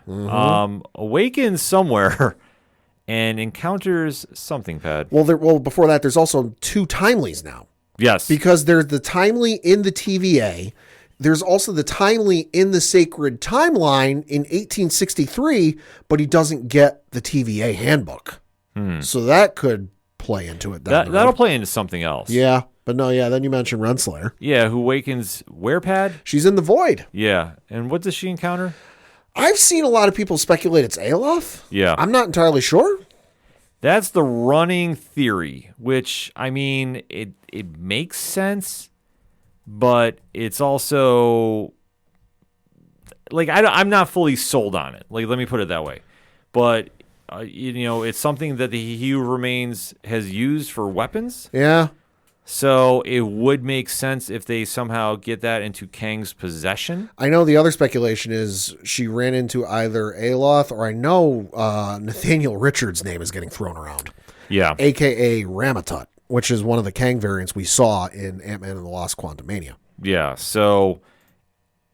awakens somewhere and encounters something, Pat. Well, before that, there's also two Timelies now. Yes. Because there's the Timely in the TVA. There's also the Timely in the Sacred Timeline in 1863, but he doesn't get the TVA handbook. So that could play into it. That'll play into something else. Yeah. But no, yeah, then you mentioned Renslayer. Yeah, who awakens where, Pad? She's in the void. Yeah. And what does she encounter? I've seen a lot of people speculate it's Aeloth. Yeah. I'm not entirely sure. That's the running theory, which, I mean, it makes sense, but it's also, like, I'm not fully sold on it. Like, let me put it that way. But, it's something that the He Who Remains has used for weapons. Yeah. So it would make sense if they somehow get that into Kang's possession. I know the other speculation is she ran into either Aeloth or I know Nathaniel Richards' name is getting thrown around. Yeah. A.K.A. Ramatut, which is one of the Kang variants we saw in Ant-Man and the Lost Quantumania. Yeah. So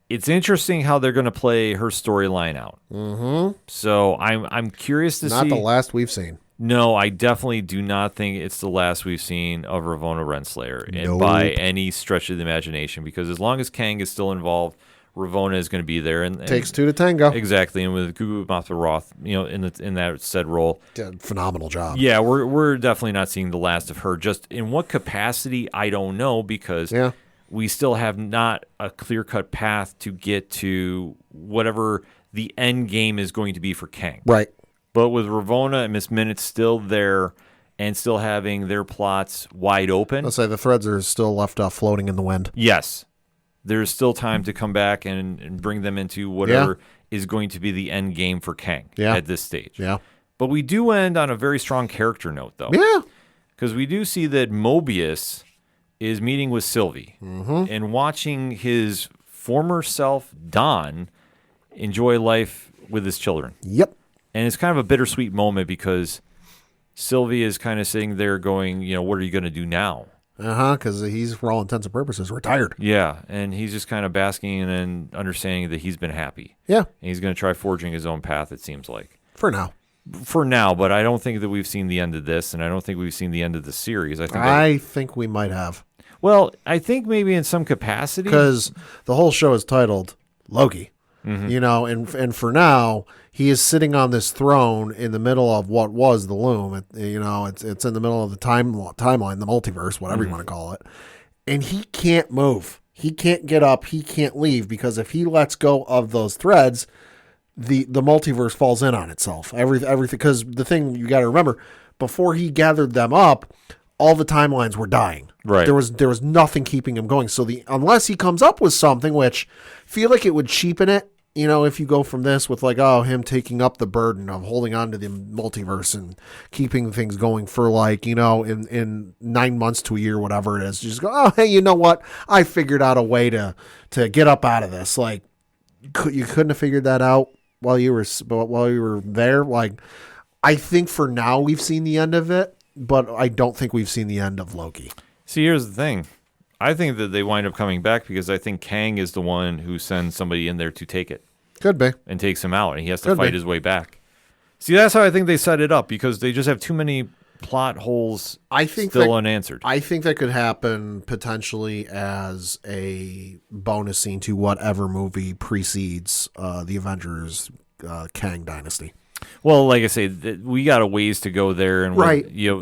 it's interesting how they're going to play her storyline out. Mm-hmm. So I'm curious to see. Not the last we've seen. No, I definitely do not think it's the last we've seen of Ravonna Renslayer Nope. by any stretch of the imagination, because as long as Kang is still involved, Ravonna is going to be there. And Takes two to tango. Exactly, and with Gugu Mbatha-Rath, in that said role, Did a phenomenal job. yeah, we're definitely not seeing the last of her. Just in what capacity, I don't know, because we still have not a clear-cut path to get to whatever the end game is going to be for Kang. Right. But with Ravonna and Miss Minutes still there and still having their plots wide open, Let's say the threads are still left floating in the wind. yes, there's still time to come back and bring them into whatever is going to be the end game for Kang at this stage. Yeah. But we do end on a very strong character note, though. Yeah. Because we do see that Mobius is meeting with Sylvie and watching his former self, Don, enjoy life with his children. Yep. And it's kind of a bittersweet moment because Sylvie is kind of sitting there going, what are you going to do now? Because he's, for all intents and purposes, retired. Yeah, and he's just kind of basking and understanding that he's been happy. Yeah. And he's going to try forging his own path, it seems like. For now. But I don't think that we've seen the end of this, and I don't think we've seen the end of the series. I think we might have. Well, I think maybe in some capacity. Because the whole show is titled Loki. And for now, he is sitting on this throne in the middle of what was the loom. It's in the middle of the timeline, the multiverse, whatever you want to call it. And he can't move. He can't get up. He can't leave, because if he lets go of those threads, the multiverse falls in on itself. Everything. Because the thing you got to remember, before he gathered them up, all the timelines were dying. Right. There was nothing keeping him going. So unless he comes up with something, which I feel like it would cheapen it, if you go from this with him taking up the burden of holding on to the multiverse and keeping things going for in 9 months to a year, whatever it is, just go, oh, hey, you know what? I figured out a way to get up out of this. You couldn't have figured that out while you were there. I think for now we've seen the end of it, but I don't think we've seen the end of Loki. See, here's the thing. I think that they wind up coming back because I think Kang is the one who sends somebody in there to take it. Could be. And takes him out, and he has to fight his way back. See, that's how I think they set it up, because they just have too many plot holes still unanswered. I think that could happen potentially as a bonus scene to whatever movie precedes the Avengers Kang Dynasty. Well, like I say, we got a ways to go there, and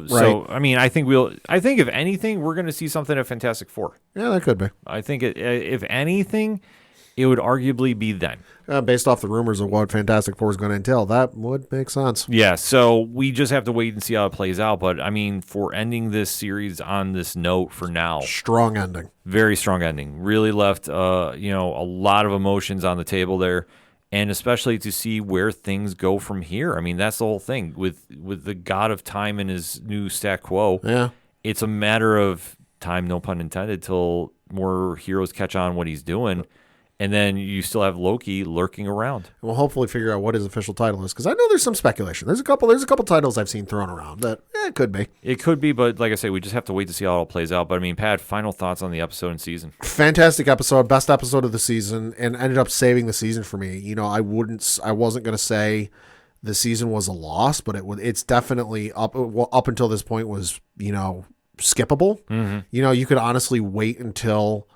So I mean, I think if anything, we're going to see something at Fantastic Four. Yeah, that could be. I think if anything, it would arguably be then. Based off the rumors of what Fantastic Four is going to entail, that would make sense. Yeah, so we just have to wait and see how it plays out. But I mean, for ending this series on this note for now, strong ending, very strong ending. Really left a lot of emotions on the table there. And especially to see where things go from here. I mean, that's the whole thing with the God of Time and his new stat quo. Yeah, it's a matter of time, no pun intended, till more heroes catch on what he's doing, and then you still have Loki lurking around. We'll hopefully figure out what his official title is, because I know there's some speculation. There's a couple titles I've seen thrown around that it could be. It could be, but like I say, we just have to wait to see how it all plays out. But I mean, Pat, final thoughts on the episode and season? Fantastic episode, best episode of the season, and ended up saving the season for me. I wasn't going to say the season was a loss, but it's definitely up until this point was skippable. Mm-hmm. You could honestly wait until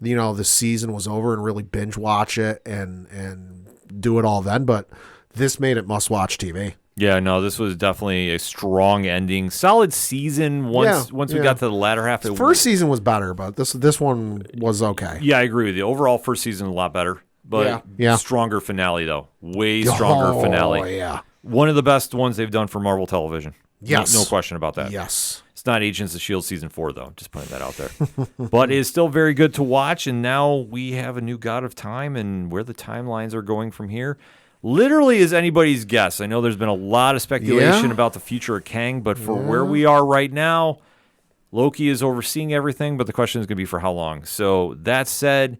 the season was over and really binge watch it and do it all then. But this made it must watch TV. Yeah, no, this was definitely a strong ending. Solid season once we got to the latter half. The first season was better, but this one was okay. Yeah, I agree with you. Overall, first season a lot better, but stronger finale though. Way stronger finale. Oh, yeah. One of the best ones they've done for Marvel Television. Yes. No question about that. Yes. It's not Agents of S.H.I.E.L.D. Season 4, though. Just putting that out there. But it's still very good to watch, and now we have a new God of Time, and where the timelines are going from here literally is anybody's guess. I know there's been a lot of speculation about the future of Kang, but for where we are right now, Loki is overseeing everything, but the question is going to be for how long. So that said,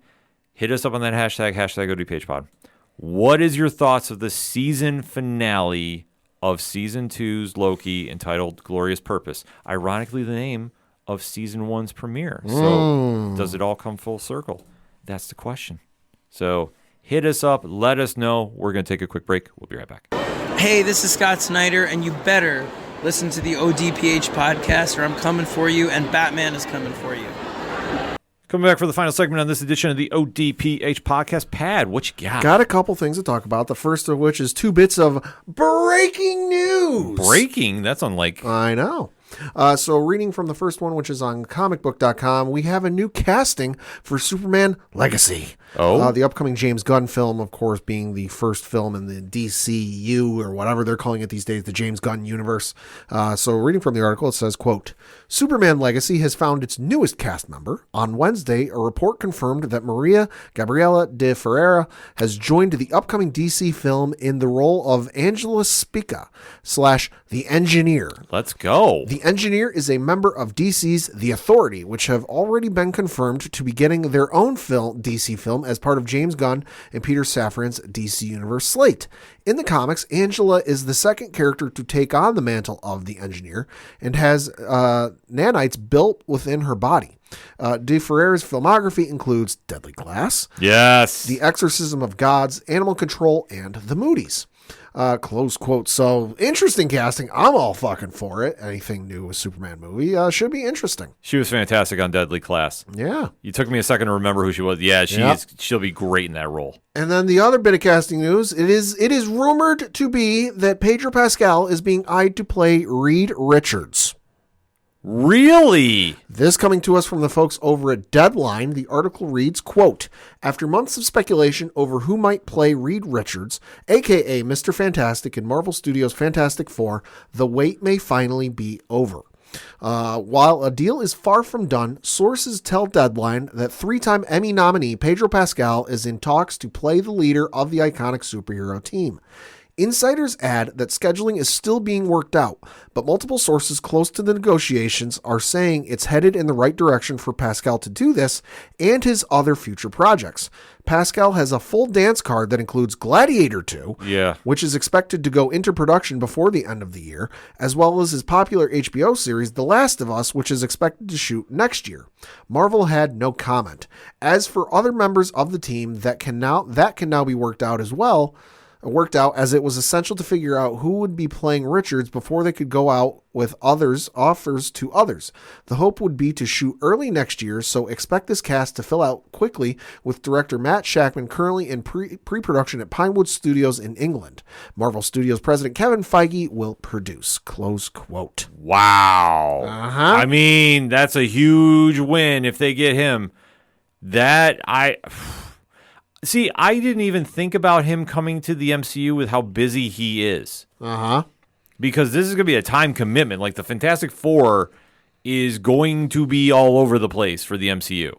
hit us up on that hashtag ODPHpod. What is your thoughts of the season finale of Season 2's Loki entitled Glorious Purpose? Ironically, the name of Season 1's premiere. So does it all come full circle? That's the question. So hit us up. Let us know. We're going to take a quick break. We'll be right back. Hey, this is Scott Snyder, and you better listen to the ODPH podcast, or I'm coming for you, and Batman is coming for you. Coming back for the final segment on this edition of the ODPH podcast. Pad, what you got? Got a couple things to talk about. The first of which is 2 bits of breaking news. Breaking? That's unlike... I know. So reading from the first one, which is on comicbook.com, we have a new casting for Superman Legacy. Oh. The upcoming James Gunn film, of course, being the first film in the DCU, or whatever they're calling it these days, the James Gunn universe. So reading from the article, it says, quote, Superman Legacy has found its newest cast member. On Wednesday, a report confirmed that Maria Gabriela de Ferreira has joined the upcoming DC film in the role of Angela Spica / The Engineer. Let's go. The Engineer is a member of DC's The Authority, which have already been confirmed to be getting their own DC film as part of James Gunn and Peter Safran's DC Universe slate. In the comics, Angela is the second character to take on the mantle of the Engineer and has nanites built within her body. De Ferreira's filmography includes Deadly Class, Yes. The Exorcism of Gods, Animal Control, and The Moodies. Close quote. So interesting casting. I'm all fucking for it. Anything new with Superman movie should be interesting. She was fantastic on Deadly Class. Yeah. You took me a second to remember who she was. Yeah, she'll be great in that role. And then the other bit of casting news, it is rumored to be that Pedro Pascal is being eyed to play Reed Richards. Really? This coming to us from the folks over at Deadline. The article reads, quote, after months of speculation over who might play Reed Richards, a.k.a. Mr. Fantastic in Marvel Studios' Fantastic Four, the wait may finally be over. While a deal is far from done, sources tell Deadline that 3-time Emmy nominee Pedro Pascal is in talks to play the leader of the iconic superhero team. Insiders add that scheduling is still being worked out, but multiple sources close to the negotiations are saying it's headed in the right direction for Pascal to do this and his other future projects. Pascal has a full dance card that includes Gladiator 2, which is expected to go into production before the end of the year, as well as his popular HBO series The Last of Us, which is expected to shoot next year. Marvel had no comment. As for other members of the team, that can now be worked out as it was essential to figure out who would be playing Richards before they could go out with offers to others. The hope would be to shoot early next year, so expect this cast to fill out quickly, with director Matt Shakman currently in pre-production at Pinewood Studios in England. Marvel Studios president Kevin Feige will produce. Close quote. Wow. I mean, that's a huge win if they get him. See, I didn't even think about him coming to the MCU with how busy he is. Because this is going to be a time commitment. Like, the Fantastic Four is going to be all over the place for the MCU.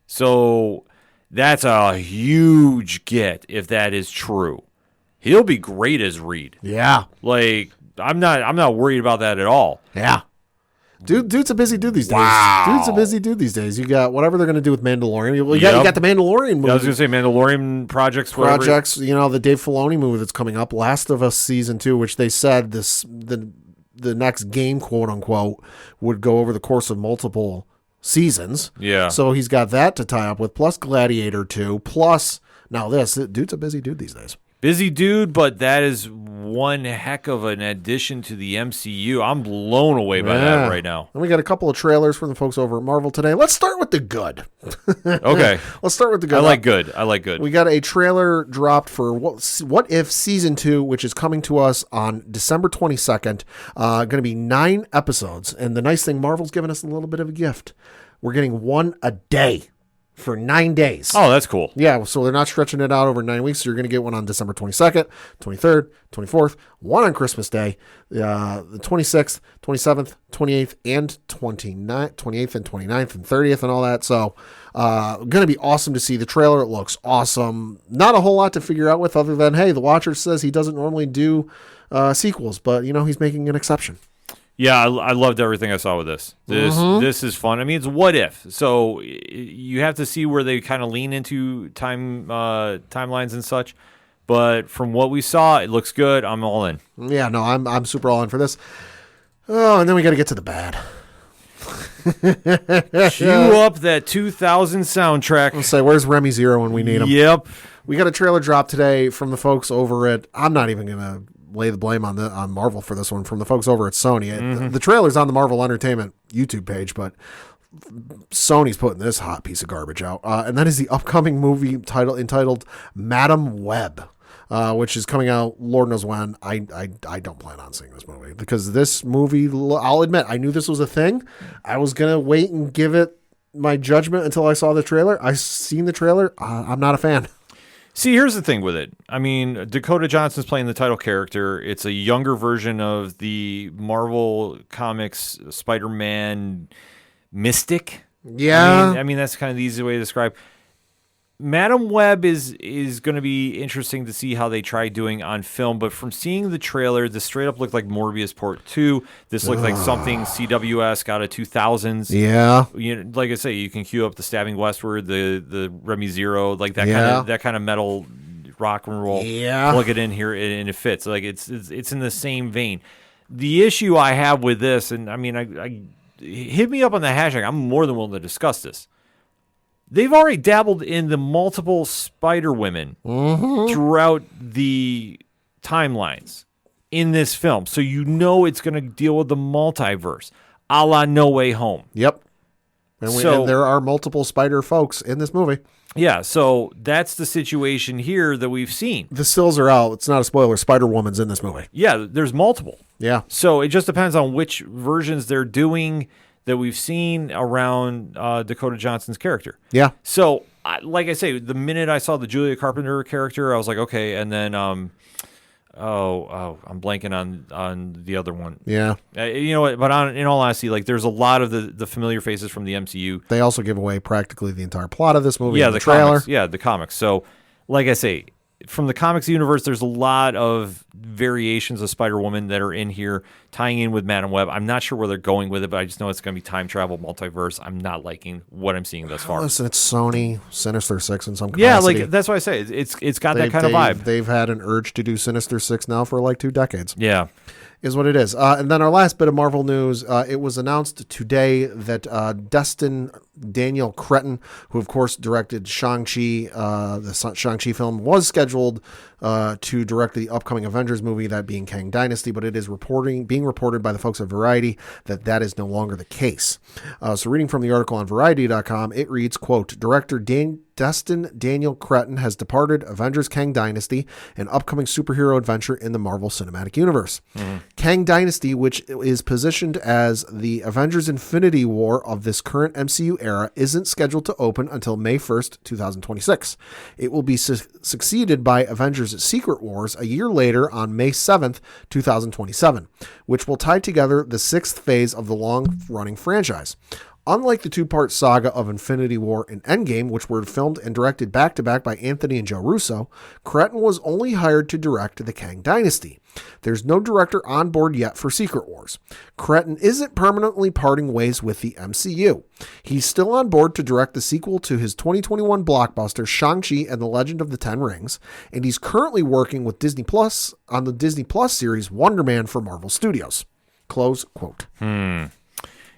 So that's a huge get if that is true. He'll be great as Reed. Yeah. Like, I'm not worried about that at all. Yeah. Dude's a busy dude these days. Wow. Dude's a busy dude these days. You got whatever they're going to do with Mandalorian. You got the Mandalorian movie. I was going to say Mandalorian projects. The Dave Filoni movie that's coming up. Last of Us Season 2, which they said the next game, quote unquote, would go over the course of multiple seasons. Yeah. So he's got that to tie up with, plus Gladiator 2, plus now this. Dude's a busy dude these days. Busy dude, but that is one heck of an addition to the MCU. I'm blown away by that right now. And we got a couple of trailers from the folks over at Marvel today. Let's start with the good. Okay. Let's start with the good. I like good. We got a trailer dropped for What If Season 2, which is coming to us on December 22nd. Going to be 9 episodes. And the nice thing, Marvel's giving us a little bit of a gift. We're getting one a day for 9 days. Oh, that's cool. Yeah, so they're not stretching it out over 9 weeks. So you're going to get one on December 22nd, 23rd, 24th, one on Christmas Day, the 26th, 27th, 28th, and 28th and 29th and 30th and all that. So going to be awesome to see. The trailer, it looks awesome. Not a whole lot to figure out with other than, hey, the Watcher says he doesn't normally do sequels, but, he's making an exception. Yeah, I loved everything I saw with this. This is fun. I mean, it's what if. So you have to see where they kind of lean into timelines and such. But from what we saw, it looks good. I'm all in. Yeah, no, I'm super all in for this. Oh, and then we got to get to the bad. Cue up that 2000 soundtrack. Let's say, where's Remy Zero when we need him? Yep. We got a trailer drop today from the folks over at, I'm not even going to lay the blame on Marvel for this one, from the folks over at Sony. The trailer's on the Marvel Entertainment YouTube page, but Sony's putting this hot piece of garbage out. And that is the upcoming movie entitled Madam Web, which is coming out Lord knows when. I don't plan on seeing this movie, because this movie, I'll admit, I knew this was a thing. I was going to wait and give it my judgment until I saw the trailer. I seen the trailer. I'm not a fan. See, here's the thing with it. I mean, Dakota Johnson's playing the title character. It's a younger version of the Marvel Comics Spider-Man Mystic. Yeah. I mean that's kind of the easy way to describe. Madam Web is going to be interesting to see how they try doing on film, but from seeing the trailer, this straight up looked like Morbius Part 2. This looked like something CWS out of 2000s. Yeah. You know, like I say, you can cue up the Stabbing Westward, the Remy Zero, like that kind of metal rock and roll. Yeah. Plug it in here and it fits. Like it's in the same vein. The issue I have with this, and I mean, I hit me up on the hashtag. I'm more than willing to discuss this. They've already dabbled in the multiple Spider-Women throughout the timelines in this film. So you know it's going to deal with the multiverse, a la No Way Home. Yep. And there are multiple Spider folks in this movie. Yeah, so that's the situation here that we've seen. The stills are out. It's not a spoiler. Spider-Woman's in this movie. Yeah, there's multiple. Yeah. So it just depends on which versions they're doing that we've seen around Dakota Johnson's character. Yeah. So, like I say, the minute I saw the Julia Carpenter character, I was like, okay. And then, I'm blanking on the other one. Yeah. You know what? But in all honesty, like, there's a lot of the familiar faces from the MCU. They also give away practically the entire plot of this movie. Yeah, in the trailer. Comics. Yeah, the comics. So, like I say, from the comics universe, there's a lot of variations of Spider-Woman that are in here, tying in with Madam Web. I'm not sure where they're going with it, but I just know it's going to be time travel, multiverse. I'm not liking what I'm seeing thus far. Listen, it's Sony, Sinister Six in some capacity. Yeah, like that's why I say it's got that kind of vibe. They've had an urge to do Sinister Six now for like 2 decades. Yeah. Is what it is. And then our last bit of Marvel news, it was announced today that Destin Daniel Cretton, who of course directed Shang-Chi, the Shang-Chi film, was scheduled to direct the upcoming Avengers movie, that being Kang Dynasty, but it is being reported by the folks at Variety that is no longer the case. So reading from the article on Variety.com, it reads, quote, Director Destin Daniel Cretton has departed Avengers Kang Dynasty, an upcoming superhero adventure in the Marvel Cinematic Universe. Mm-hmm. Kang Dynasty, which is positioned as the Avengers Infinity War of this current MCU era, isn't scheduled to open until May 1st, 2026. It will be succeeded by Avengers Secret Wars a year later on May 7th, 2027, which will tie together the 6th phase of the long-running franchise. Unlike the 2-part saga of Infinity War and Endgame, which were filmed and directed back-to-back by Anthony and Joe Russo, Cretton was only hired to direct the Kang Dynasty. There's no director on board yet for Secret Wars. Cretton isn't permanently parting ways with the MCU. He's still on board to direct the sequel to his 2021 blockbuster Shang-Chi and the Legend of the Ten Rings, and he's currently working with Disney Plus on the Disney Plus series Wonder Man for Marvel Studios. Close quote.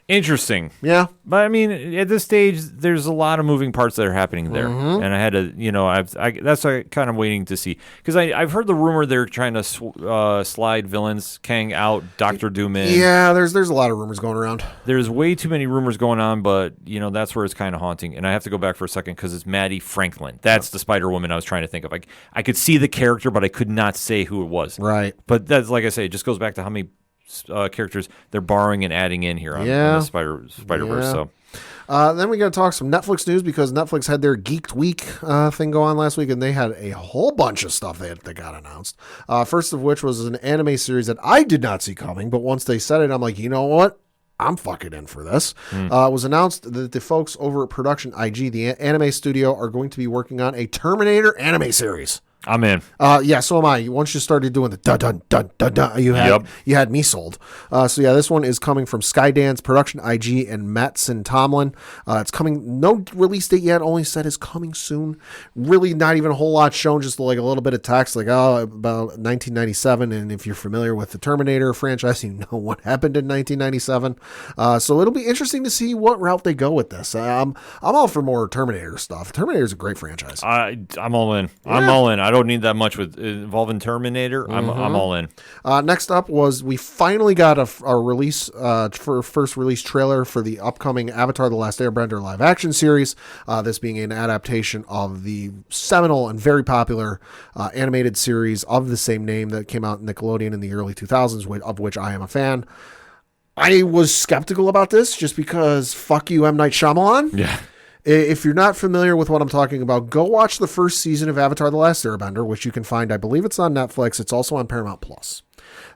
Interesting. Yeah. But I mean, at this stage, there's a lot of moving parts that are happening there. Mm-hmm. And I had to, that's kind of waiting to see. Because I've heard the rumor they're trying to slide villains, Kang out, Doctor Doom in. Yeah, there's a lot of rumors going around. There's way too many rumors going on, but, that's where it's kind of haunting. And I have to go back for a second because it's Maddie Franklin. That's the Spider-Woman I was trying to think of. I could see the character, but I could not say who it was. Right. But that's, like I say, it just goes back to how many characters they're borrowing and adding in here on the Spider-Verse. Yeah. So then we got to talk some Netflix news, because Netflix had their Geeked Week thing go on last week, and they had a whole bunch of stuff that got announced. First of which was an anime series that I did not see coming, but once they said it, I'm like, you know what? I'm fucking in for this. It was announced that the folks over at Production IG, the anime studio, are going to be working on a Terminator anime series. I'm in. Yeah, so am I. Once you started doing the dun dun dun dun dun, you had me sold. So yeah, this one is coming from Skydance, Production IG, and Mattson Tomlin. It's coming. No release date yet. Only said is coming soon. Really, not even a whole lot shown. Just like a little bit of text, like about 1997. And if you're familiar with the Terminator franchise, you know what happened in 1997. So it'll be interesting to see what route they go with this. I'm all for more Terminator stuff. Terminator is a great franchise. I'm all in. Yeah. I'm all in. I don't need that much with involving Terminator. I'm all in. Next up was we finally got a release for first release trailer for the upcoming Avatar: The Last Airbender live action series. This being an adaptation of the seminal and very popular animated series of the same name that came out in Nickelodeon in the early 2000s, of which I am a fan. I was skeptical about this just because fuck you, M. Night Shyamalan. Yeah. If you're not familiar with what I'm talking about, go watch the first season of Avatar The Last Airbender, which you can find, I believe it's on Netflix. It's also on Paramount Plus.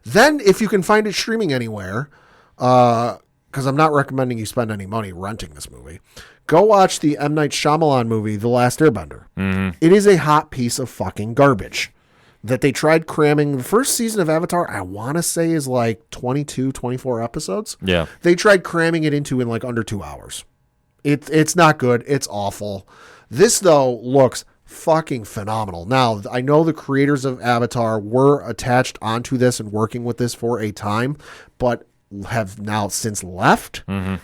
Then, if you can find it streaming anywhere, because I'm not recommending you spend any money renting this movie, go watch the M. Night Shyamalan movie, The Last Airbender. Mm-hmm. It is a hot piece of fucking garbage that they tried cramming. The first season of Avatar, I want to say, is like 22, 24 episodes. Yeah. They tried cramming it into in like under 2 hours. It's not good. It's awful. This, though, looks fucking phenomenal. Now, I know the creators of Avatar were attached onto this and working with this for a time, but have now since left. Mm-hmm.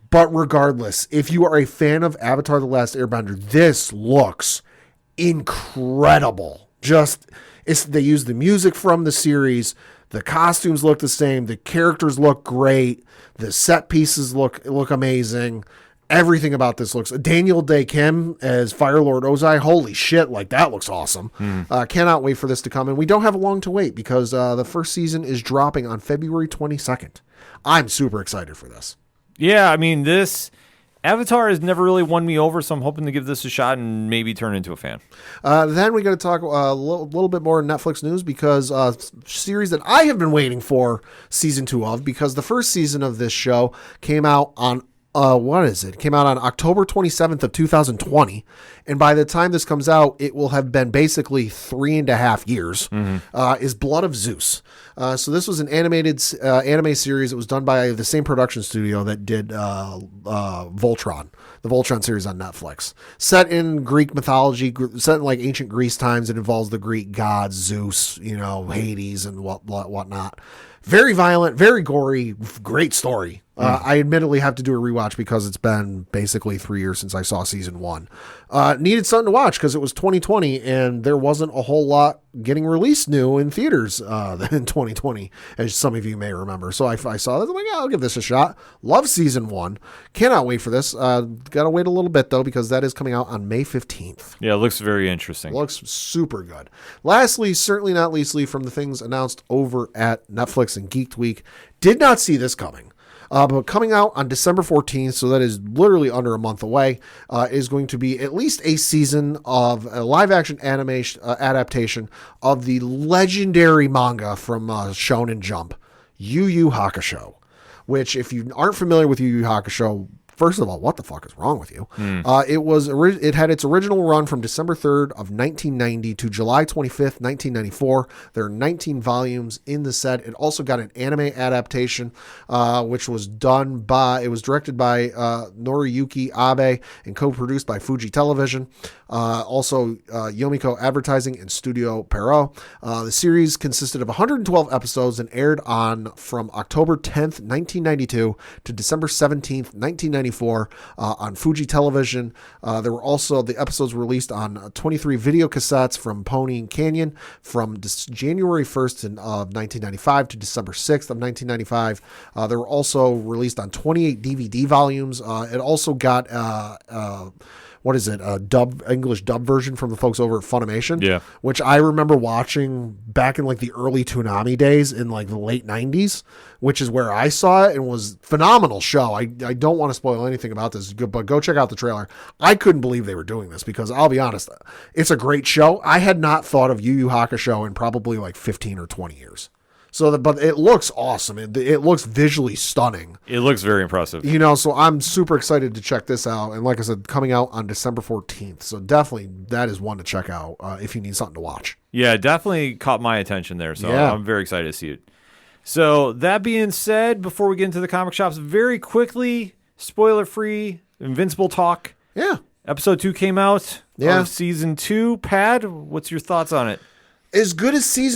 But regardless, if you are a fan of Avatar The Last Airbender, this looks incredible. They use the music from the series. The costumes look the same. The characters look great. The set pieces look amazing. Everything about this looks... Daniel Day Kim as Fire Lord Ozai. Holy shit, like that looks awesome. Cannot wait for this to come. And we don't have long to wait because the first season is dropping on February 22nd. I'm super excited for this. Yeah, I mean, this... Avatar has never really won me over, so I'm hoping to give this a shot and maybe turn into a fan. Then we got to talk a little bit more Netflix news because series that I have been waiting for season 2 of, because the first season of this show came out on It came out on October 27th of 2020. And by the time this comes out, it will have been basically 3.5 years, is Blood of Zeus. So this was an animated anime series. It was done by the same production studio that did Voltron, the Voltron series on Netflix. Set in Greek mythology, set in like ancient Greece times. It involves the Greek gods, Zeus, Hades and whatnot. Very violent, very gory, great story. I admittedly have to do a rewatch because it's been basically 3 years since I saw season 1. Needed something to watch because it was 2020 and there wasn't a whole lot getting released new in theaters in 2020, as some of you may remember. So I saw that. I'm like, yeah, I'll give this a shot. Love season 1. Cannot wait for this. Gotta wait a little bit though because that is coming out on May 15th. Yeah, it looks very interesting. Looks super good. Lastly, certainly not leastly, from the things announced over at Netflix and Geeked Week, did not see this coming. But coming out on December 14th, so that is literally under a month away, is going to be at least a season of a live-action animation adaptation of the legendary manga from Shonen Jump, Yu Yu Hakusho, which, if you aren't familiar with Yu Yu Hakusho, first of all, what the fuck is wrong with you? It had its original run from December 3rd of 1990 to July 25th, 1994. There are 19 volumes in the set. It also got an anime adaptation, which was directed by Noriyuki Abe and co-produced by Fuji Television. Also, Yomiko Advertising and Studio Perot. The series consisted of 112 episodes and aired from October 10th, 1992 to December 17th, 1994 on Fuji Television. There were also the episodes released on 23 video cassettes from Pony Canyon from January 1st of 1995 to December 6th of 1995. They were also released on 28 DVD volumes. It also got a English dub version from the folks over at Funimation, which I remember watching back in like the early Toonami days in like the late 90s, which is where I saw it and was a phenomenal show. I don't want to spoil anything about this, but go check out the trailer. I couldn't believe they were doing this because I'll be honest, it's a great show. I had not thought of Yu Yu Hakusho in probably like 15 or 20 years. But it looks awesome. It looks visually stunning. It looks very impressive. So I'm super excited to check this out. And like I said, coming out on December 14th. So definitely that is one to check out if you need something to watch. Yeah, definitely caught my attention there. So I'm very excited to see it. So that being said, before we get into the comic shops, very quickly, spoiler-free, Invincible talk. Yeah. Episode 2 came out of season 2. Pad, what's your thoughts on it? As good as as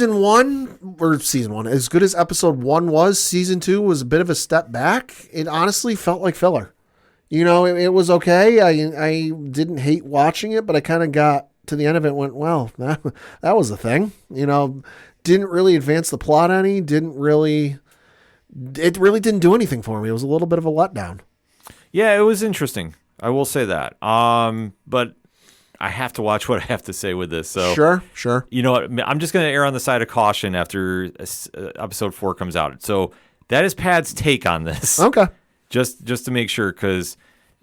good as episode 1 was, season 2 was a bit of a step back. It honestly felt like filler. It was okay. I didn't hate watching it, but I kind of got to the end of it and went, well, that was the thing. Didn't really advance the plot any. It really didn't do anything for me. It was a little bit of a letdown. Yeah, it was interesting. I will say that. But I have to watch what I have to say with this. So Sure. You know what? I'm just going to err on the side of caution after episode 4 comes out. So That is Pat's take on this. Okay. Just to make sure, because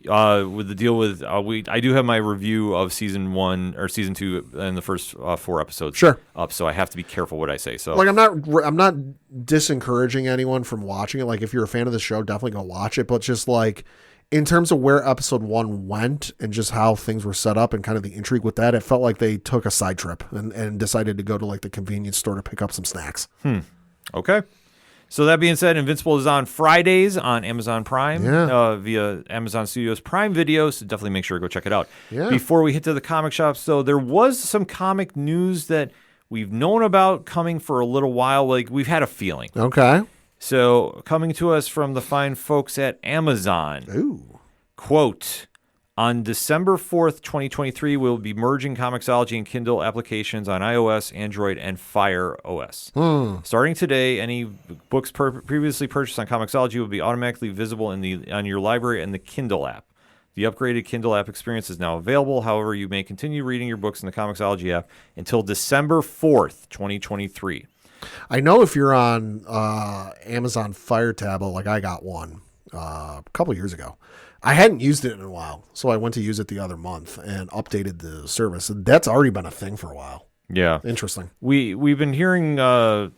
with the deal with I do have my review of season 1 or season 2 and the first 4 episodes up, so I have to be careful what I say. So like I'm not disencouraging anyone from watching it. Like if you're a fan of the show, definitely go watch it. But just like in terms of where episode 1 went and just how things were set up and kind of the intrigue with that, it felt like they took a side trip and decided to go to like the convenience store to pick up some snacks. Okay. So that being said, Invincible is on Fridays on Amazon Prime via Amazon Studios Prime Video, so definitely make sure to go check it out. Yeah. Before we hit to the comic shops, though, there was some comic news that we've known about coming for a little while. Like, we've had a feeling. Okay. So coming to us from the fine folks at Amazon. Ooh. Quote, on December 4th, 2023, we'll be merging Comixology and Kindle applications on iOS, Android, and Fire OS. Starting today, any books previously purchased on Comixology will be automatically visible on your library and the Kindle app. The upgraded Kindle app experience is now available. However, you may continue reading your books in the Comixology app until December 4th, 2023. I know if you're on Amazon Fire Tablet, like I got one a couple years ago. I hadn't used it in a while, so I went to use it the other month and updated the service. That's already been a thing for a while. Yeah. Interesting. We've been hearing a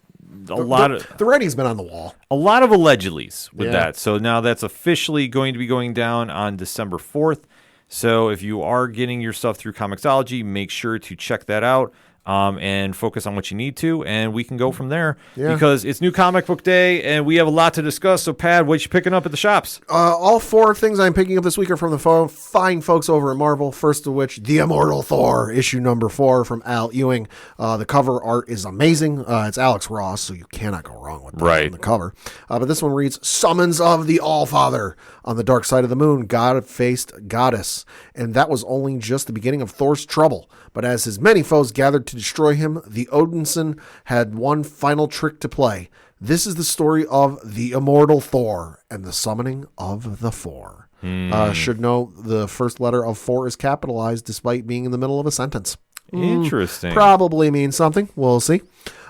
lot of... The writing's been on the wall. A lot of allegedlys with that. So now that's officially going to be going down on December 4th. So if you are getting your stuff through Comixology, make sure to check that out. And focus on what you need to, and we can go from there because it's New Comic Book Day, and we have a lot to discuss. So, Pat, what you picking up at the shops? All 4 things I'm picking up this week are from the fine folks over at Marvel, first of which, The Immortal Thor, issue number 4 from Al Ewing. The cover art is amazing. It's Alex Ross, so you cannot go wrong with that on the cover. But this one reads, Summons of the Allfather. On the dark side of the moon, God faced Goddess, and that was only just the beginning of Thor's trouble. But as his many foes gathered to destroy him, the Odinson had one final trick to play. This is the story of the Immortal Thor and the summoning of the Four. Should know the first letter of 4 is capitalized despite being in the middle of a sentence. Interesting. Probably means something. We'll see.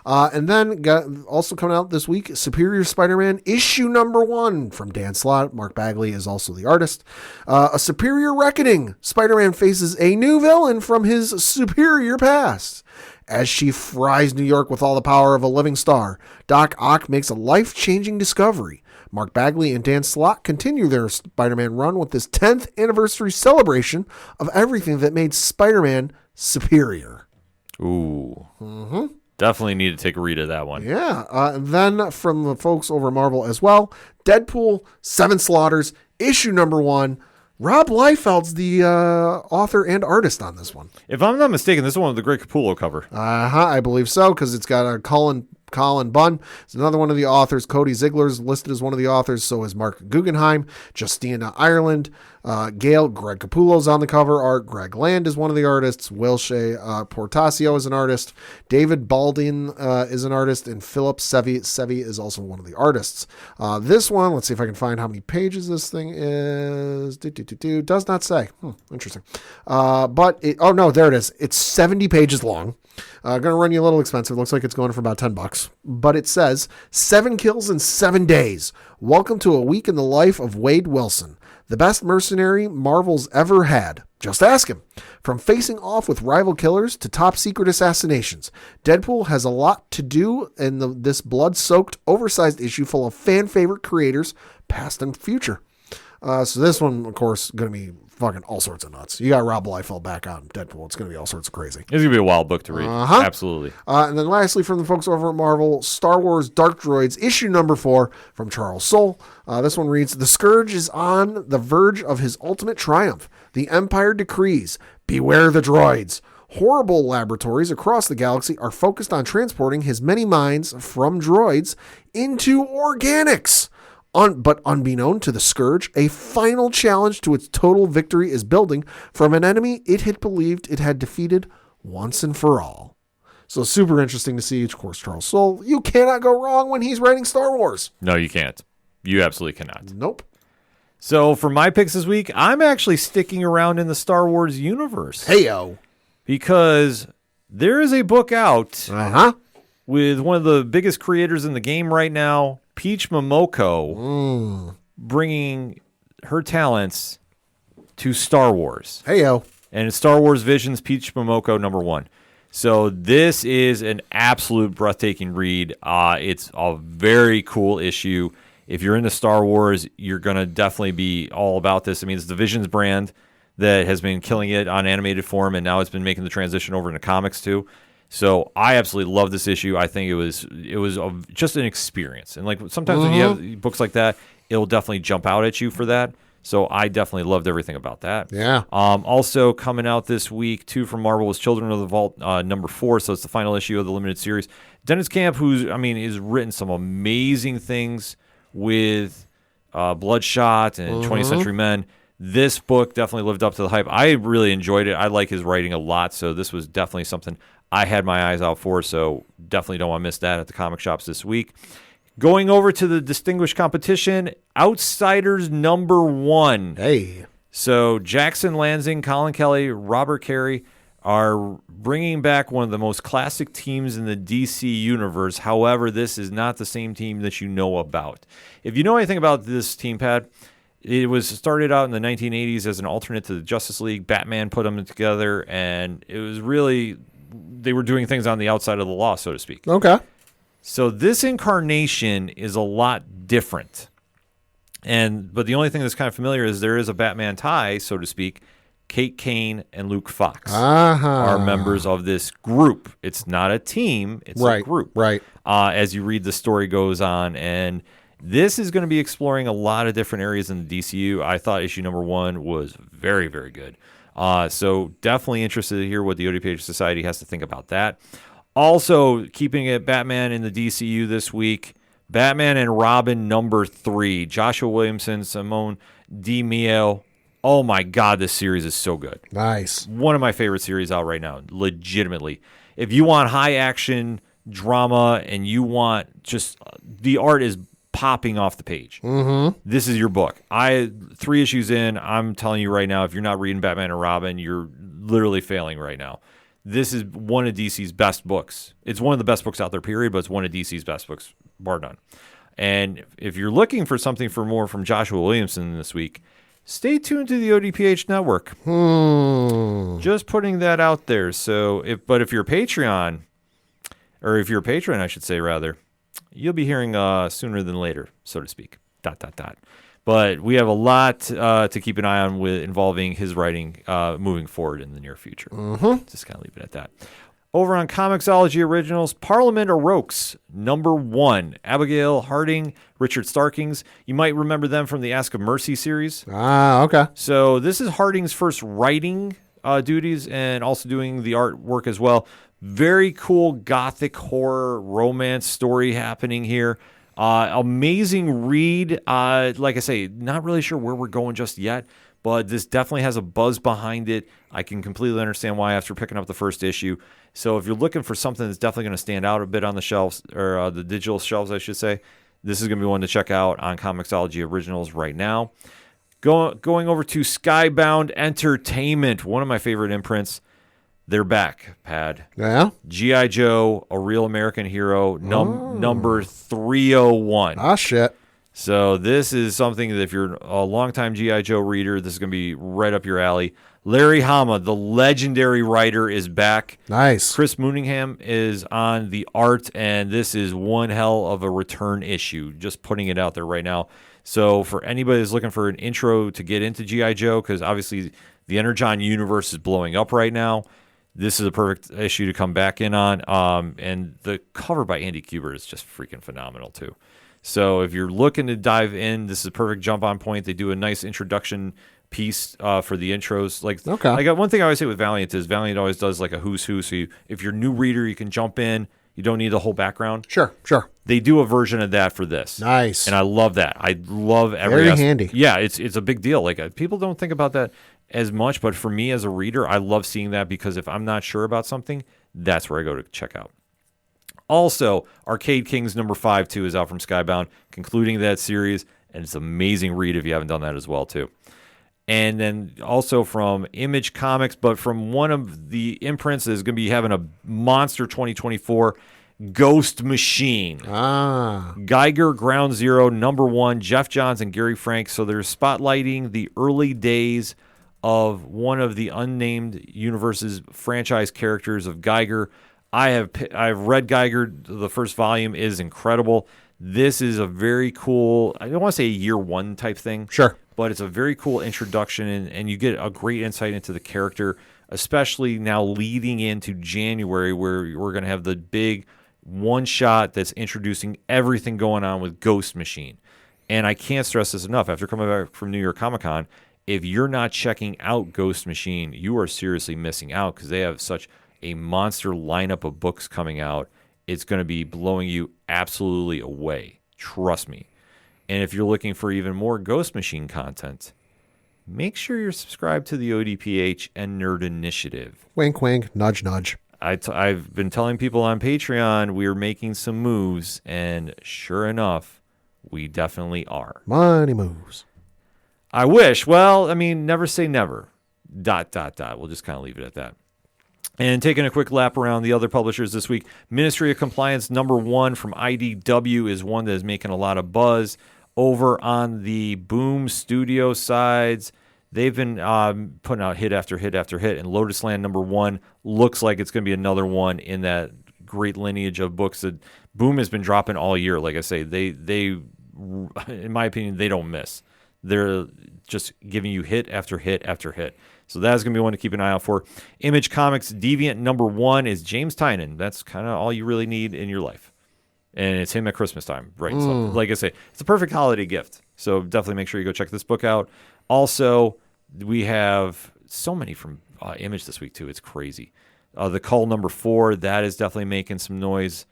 And then also coming out this week, Superior Spider-Man issue number 1 from Dan Slott. Mark Bagley is also the artist. A Superior Reckoning. Spider-Man faces a new villain from his superior past. As she fries New York with all the power of a living star, Doc Ock makes a life-changing discovery. Mark Bagley and Dan Slott continue their Spider-Man run with this 10th anniversary celebration of everything that made Spider-Man superior. Ooh. Definitely need to take a read of that one. Yeah. And then from the folks over Marvel as well, Deadpool, 7 Slaughters, issue number 1. Rob Liefeld's the author and artist on this one. If I'm not mistaken, this is one with the Great Capullo cover. I believe so, because it's got a Colin Bunn. It's another one of the authors. Cody Ziegler's listed as one of the authors. So is Mark Guggenheim, Justina Ireland, Greg Capullo's on the cover art. Greg Land is one of the artists. Will Shea Portasio is an artist. David Balding is an artist. And Philip Sevi is also one of the artists. This one, let's see if I can find how many pages this thing is. Does not say. Interesting. But there it is. It's 70 pages long. Going to run you a little expensive. Looks like it's going for about $10. But it says, 7 kills in 7 days. Welcome to a week in the life of Wade Wilson, the best mercenary Marvel's ever had. Just ask him. From facing off with rival killers to top secret assassinations, Deadpool has a lot to do in this blood-soaked, oversized issue full of fan-favorite creators, past and future. So this one, of course, going to be fucking all sorts of nuts. You got Rob Liefeld back on Deadpool. It's going to be all sorts of crazy. It's going to be a wild book to read. Absolutely. And then lastly, from the folks over at Marvel, Star Wars Dark Droids, issue number 4 from Charles Soule. This one reads, The Scourge is on the verge of his ultimate triumph. The Empire decrees, beware the droids. Horrible laboratories across the galaxy are focused on transporting his many minds from droids into organics. But unbeknown to the Scourge, a final challenge to its total victory is building from an enemy it had believed it had defeated once and for all. So super interesting to see, of course, Charles Soule. You cannot go wrong when he's writing Star Wars. No, you can't. You absolutely cannot. Nope. So for my picks this week, I'm actually sticking around in the Star Wars universe. Heyo. Because there is a book out with one of the biggest creators in the game right now, Peach Momoko, bringing her talents to Star Wars. Heyo. And it's Star Wars Visions Peach Momoko #1. So this is an absolute breathtaking read. It's a very cool issue. If you're into Star Wars, you're going to definitely be all about this. I mean, it's the Visions brand that has been killing it on animated form, and now it's been making the transition over into comics too. So I absolutely love this issue. I think it was just an experience. And like sometimes when you have books like that, it'll definitely jump out at you for that. So I definitely loved everything about that. Yeah. Also coming out this week, too, from Marvel was Children of the Vault #4. So it's the final issue of the limited series. Dennis Camp, has written some amazing things with Bloodshot and 20th Century Men. This book definitely lived up to the hype. I really enjoyed it. I like his writing a lot. So this was definitely something I had my eyes out for. So definitely don't want to miss that at the comic shops this week. Going over to the distinguished competition, Outsiders #1. Hey. So Jackson Lansing, Colin Kelly, Robert Carey are bringing back one of the most classic teams in the DC universe. However, this is not the same team that you know about. If you know anything about this team, Pat, it was started out in the 1980s as an alternate to the Justice League. Batman put them together, and it was really, they were doing things on the outside of the law, so to speak. Okay. So this incarnation is a lot different. But the only thing that's kind of familiar is there is a Batman tie, so to speak. Kate Kane and Luke Fox are members of this group. It's not a team, it's a group. Right. As you read, the story goes on, and this is going to be exploring a lot of different areas in the DCU. I thought issue #1 was very, very good. So definitely interested to hear what the ODPH Society has to think about that. Also, keeping it Batman in the DCU this week, Batman and Robin #3, Joshua Williamson, Simone DiMeo. Oh my God, this series is so good. Nice. One of my favorite series out right now, legitimately. If you want high action drama and you want just the art is popping off the page, this is your book. 3 issues in, I'm telling you right now, if you're not reading Batman and Robin, you're literally failing right now. This is one of DC's best books. It's one of the best books out there, period, but it's one of DC's best books, bar none. And if you're looking for something for more from Joshua Williamson this week, stay tuned to the ODPH network. Just putting that out there. So, if you're a Patreon, or if you're a patron, I should say, rather, you'll be hearing sooner than later, so to speak. ... But we have a lot to keep an eye on with involving his writing moving forward in the near future. Just kind of leave it at that. Over on Comixology Originals, Parliament of Rokes, #1. Abigail Harding, Richard Starkings. You might remember them from the Ask of Mercy series. Okay. So this is Harding's first writing duties and also doing the artwork as well. Very cool gothic horror romance story happening here. Amazing read. Like I say, not really sure where we're going just yet, but this definitely has a buzz behind it. I can completely understand why after picking up the first issue. So if you're looking for something that's definitely going to stand out a bit on the shelves, or the digital shelves, I should say, this is going to be one to check out on Comixology Originals right now. Going over to Skybound Entertainment, one of my favorite imprints. They're back, Pad. Yeah? G.I. Joe, A Real American Hero, number 301. Ah, shit. So this is something that if you're a longtime G.I. Joe reader, this is going to be right up your alley. Larry Hama, the legendary writer, is back. Nice. Chris Mooningham is on the art, and this is one hell of a return issue. Just putting it out there right now. So for anybody that's looking for an intro to get into G.I. Joe, because obviously the Energon universe is blowing up right now, this is a perfect issue to come back in on. And the cover by Andy Kubert is just freaking phenomenal, too. So if you're looking to dive in, this is a perfect jump on point. They do a nice introduction piece for the intros. I got one thing I always say with Valiant is Valiant always does like a who's who. So if you're a new reader, you can jump in. You don't need the whole background. Sure. They do a version of that for this. Nice. And I love that. I love every Very handy. Yeah, it's a big deal. Like people don't think about that as much, but for me as a reader, I love seeing that because if I'm not sure about something, that's where I go to check out. Also, Arcade Kings #5 too is out from Skybound, concluding that series, and it's an amazing read if you haven't done that as well too. And then also from Image Comics, but from one of the imprints that is going to be having a monster 2024, Ghost Machine. Geiger Ground Zero, #1, Jeff Johns and Gary Frank. So they're spotlighting the early days of one of the unnamed universe's franchise characters of Geiger. I've read Geiger. The first volume is incredible. This is a very cool, I don't want to say a year one type thing. Sure. But it's a very cool introduction, and you get a great insight into the character, especially now leading into January, where we're going to have the big one shot that's introducing everything going on with Ghost Machine. And I can't stress this enough. After coming back from New York Comic Con, if you're not checking out Ghost Machine, you are seriously missing out, because they have such a monster lineup of books coming out. It's going to be blowing you absolutely away. Trust me. And if you're looking for even more Ghost Machine content, make sure you're subscribed to the ODPH and Nerd Initiative. Wink, wink, nudge, nudge. I've been telling people on Patreon we're making some moves, and sure enough, we definitely are. Money moves. I wish. Well, I mean, never say never. ... We'll just kind of leave it at that. And taking a quick lap around the other publishers this week, Ministry of Compliance #1 from IDW is one that is making a lot of buzz. Over on the Boom Studio sides, they've been putting out hit after hit after hit, and Lotus Land #1 looks like it's going to be another one in that great lineage of books that Boom has been dropping all year. Like I say, they in my opinion, they don't miss. They're just giving you hit after hit after hit. So that's going to be one to keep an eye out for. Image Comics Deviant #1 is James Tynion. That's kind of all you really need in your life. And it's him at Christmas time, right? So, like I say, it's a perfect holiday gift. So definitely make sure you go check this book out. Also, we have so many from Image this week, too. It's crazy. The Cull #4, that is definitely making some noise.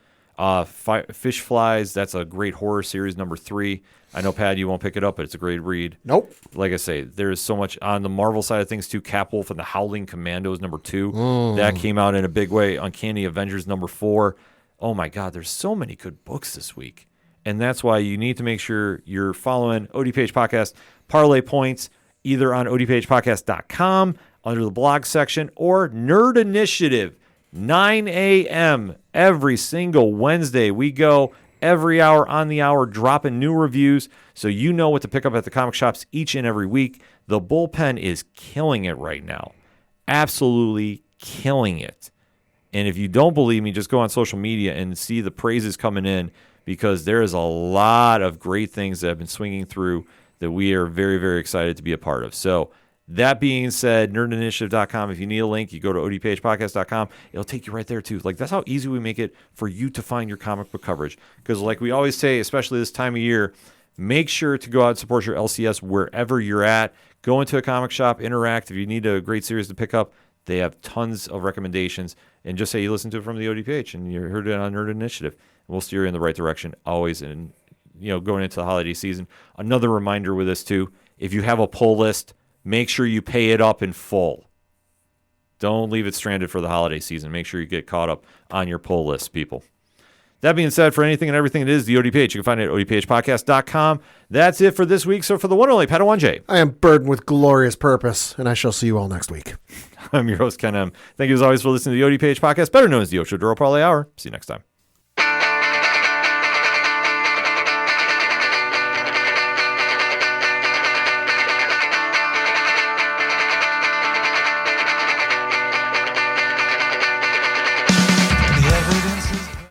Fish Flies, that's a great horror series, #3. I know, Pat, you won't pick it up, but it's a great read. Nope. Like I say, there's so much on the Marvel side of things, too. Capwolf and the Howling Commandos, #2. That came out in a big way. Uncanny Avengers, #4. Oh, my God, there's so many good books this week. And that's why you need to make sure you're following ODPH Podcast Parlay Points, either on odphpodcast.com, under the blog section, or Nerd Initiative, 9 a.m. every single Wednesday. We go every hour on the hour, dropping new reviews, so you know what to pick up at the comic shops each and every week. The bullpen is killing it right now. Absolutely killing it. And if you don't believe me, just go on social media and see the praises coming in, because there is a lot of great things that have been swinging through that we are very, very excited to be a part of. So that being said, nerdinitiative.com. If you need a link, you go to odphpodcast.com. It'll take you right there, too. Like, that's how easy we make it for you to find your comic book coverage. Because like we always say, especially this time of year, make sure to go out and support your LCS wherever you're at. Go into a comic shop, interact. If you need a great series to pick up, they have tons of recommendations. And just say you listen to it from the ODPH and you heard it on Nerd Initiative. And we'll steer you in the right direction always. And, going into the holiday season. Another reminder with this, too, if you have a pull list, make sure you pay it up in full. Don't leave it stranded for the holiday season. Make sure you get caught up on your pull list, people. That being said, for anything and everything it is the ODPH, you can find it at odphpodcast.com. That's it for this week. So for the one and only Padawan J, I am burdened with glorious purpose, and I shall see you all next week. I'm your host, Ken M. Thank you as always for listening to the ODPH podcast, better known as the Ocho Duro Parlay Hour. See you next time.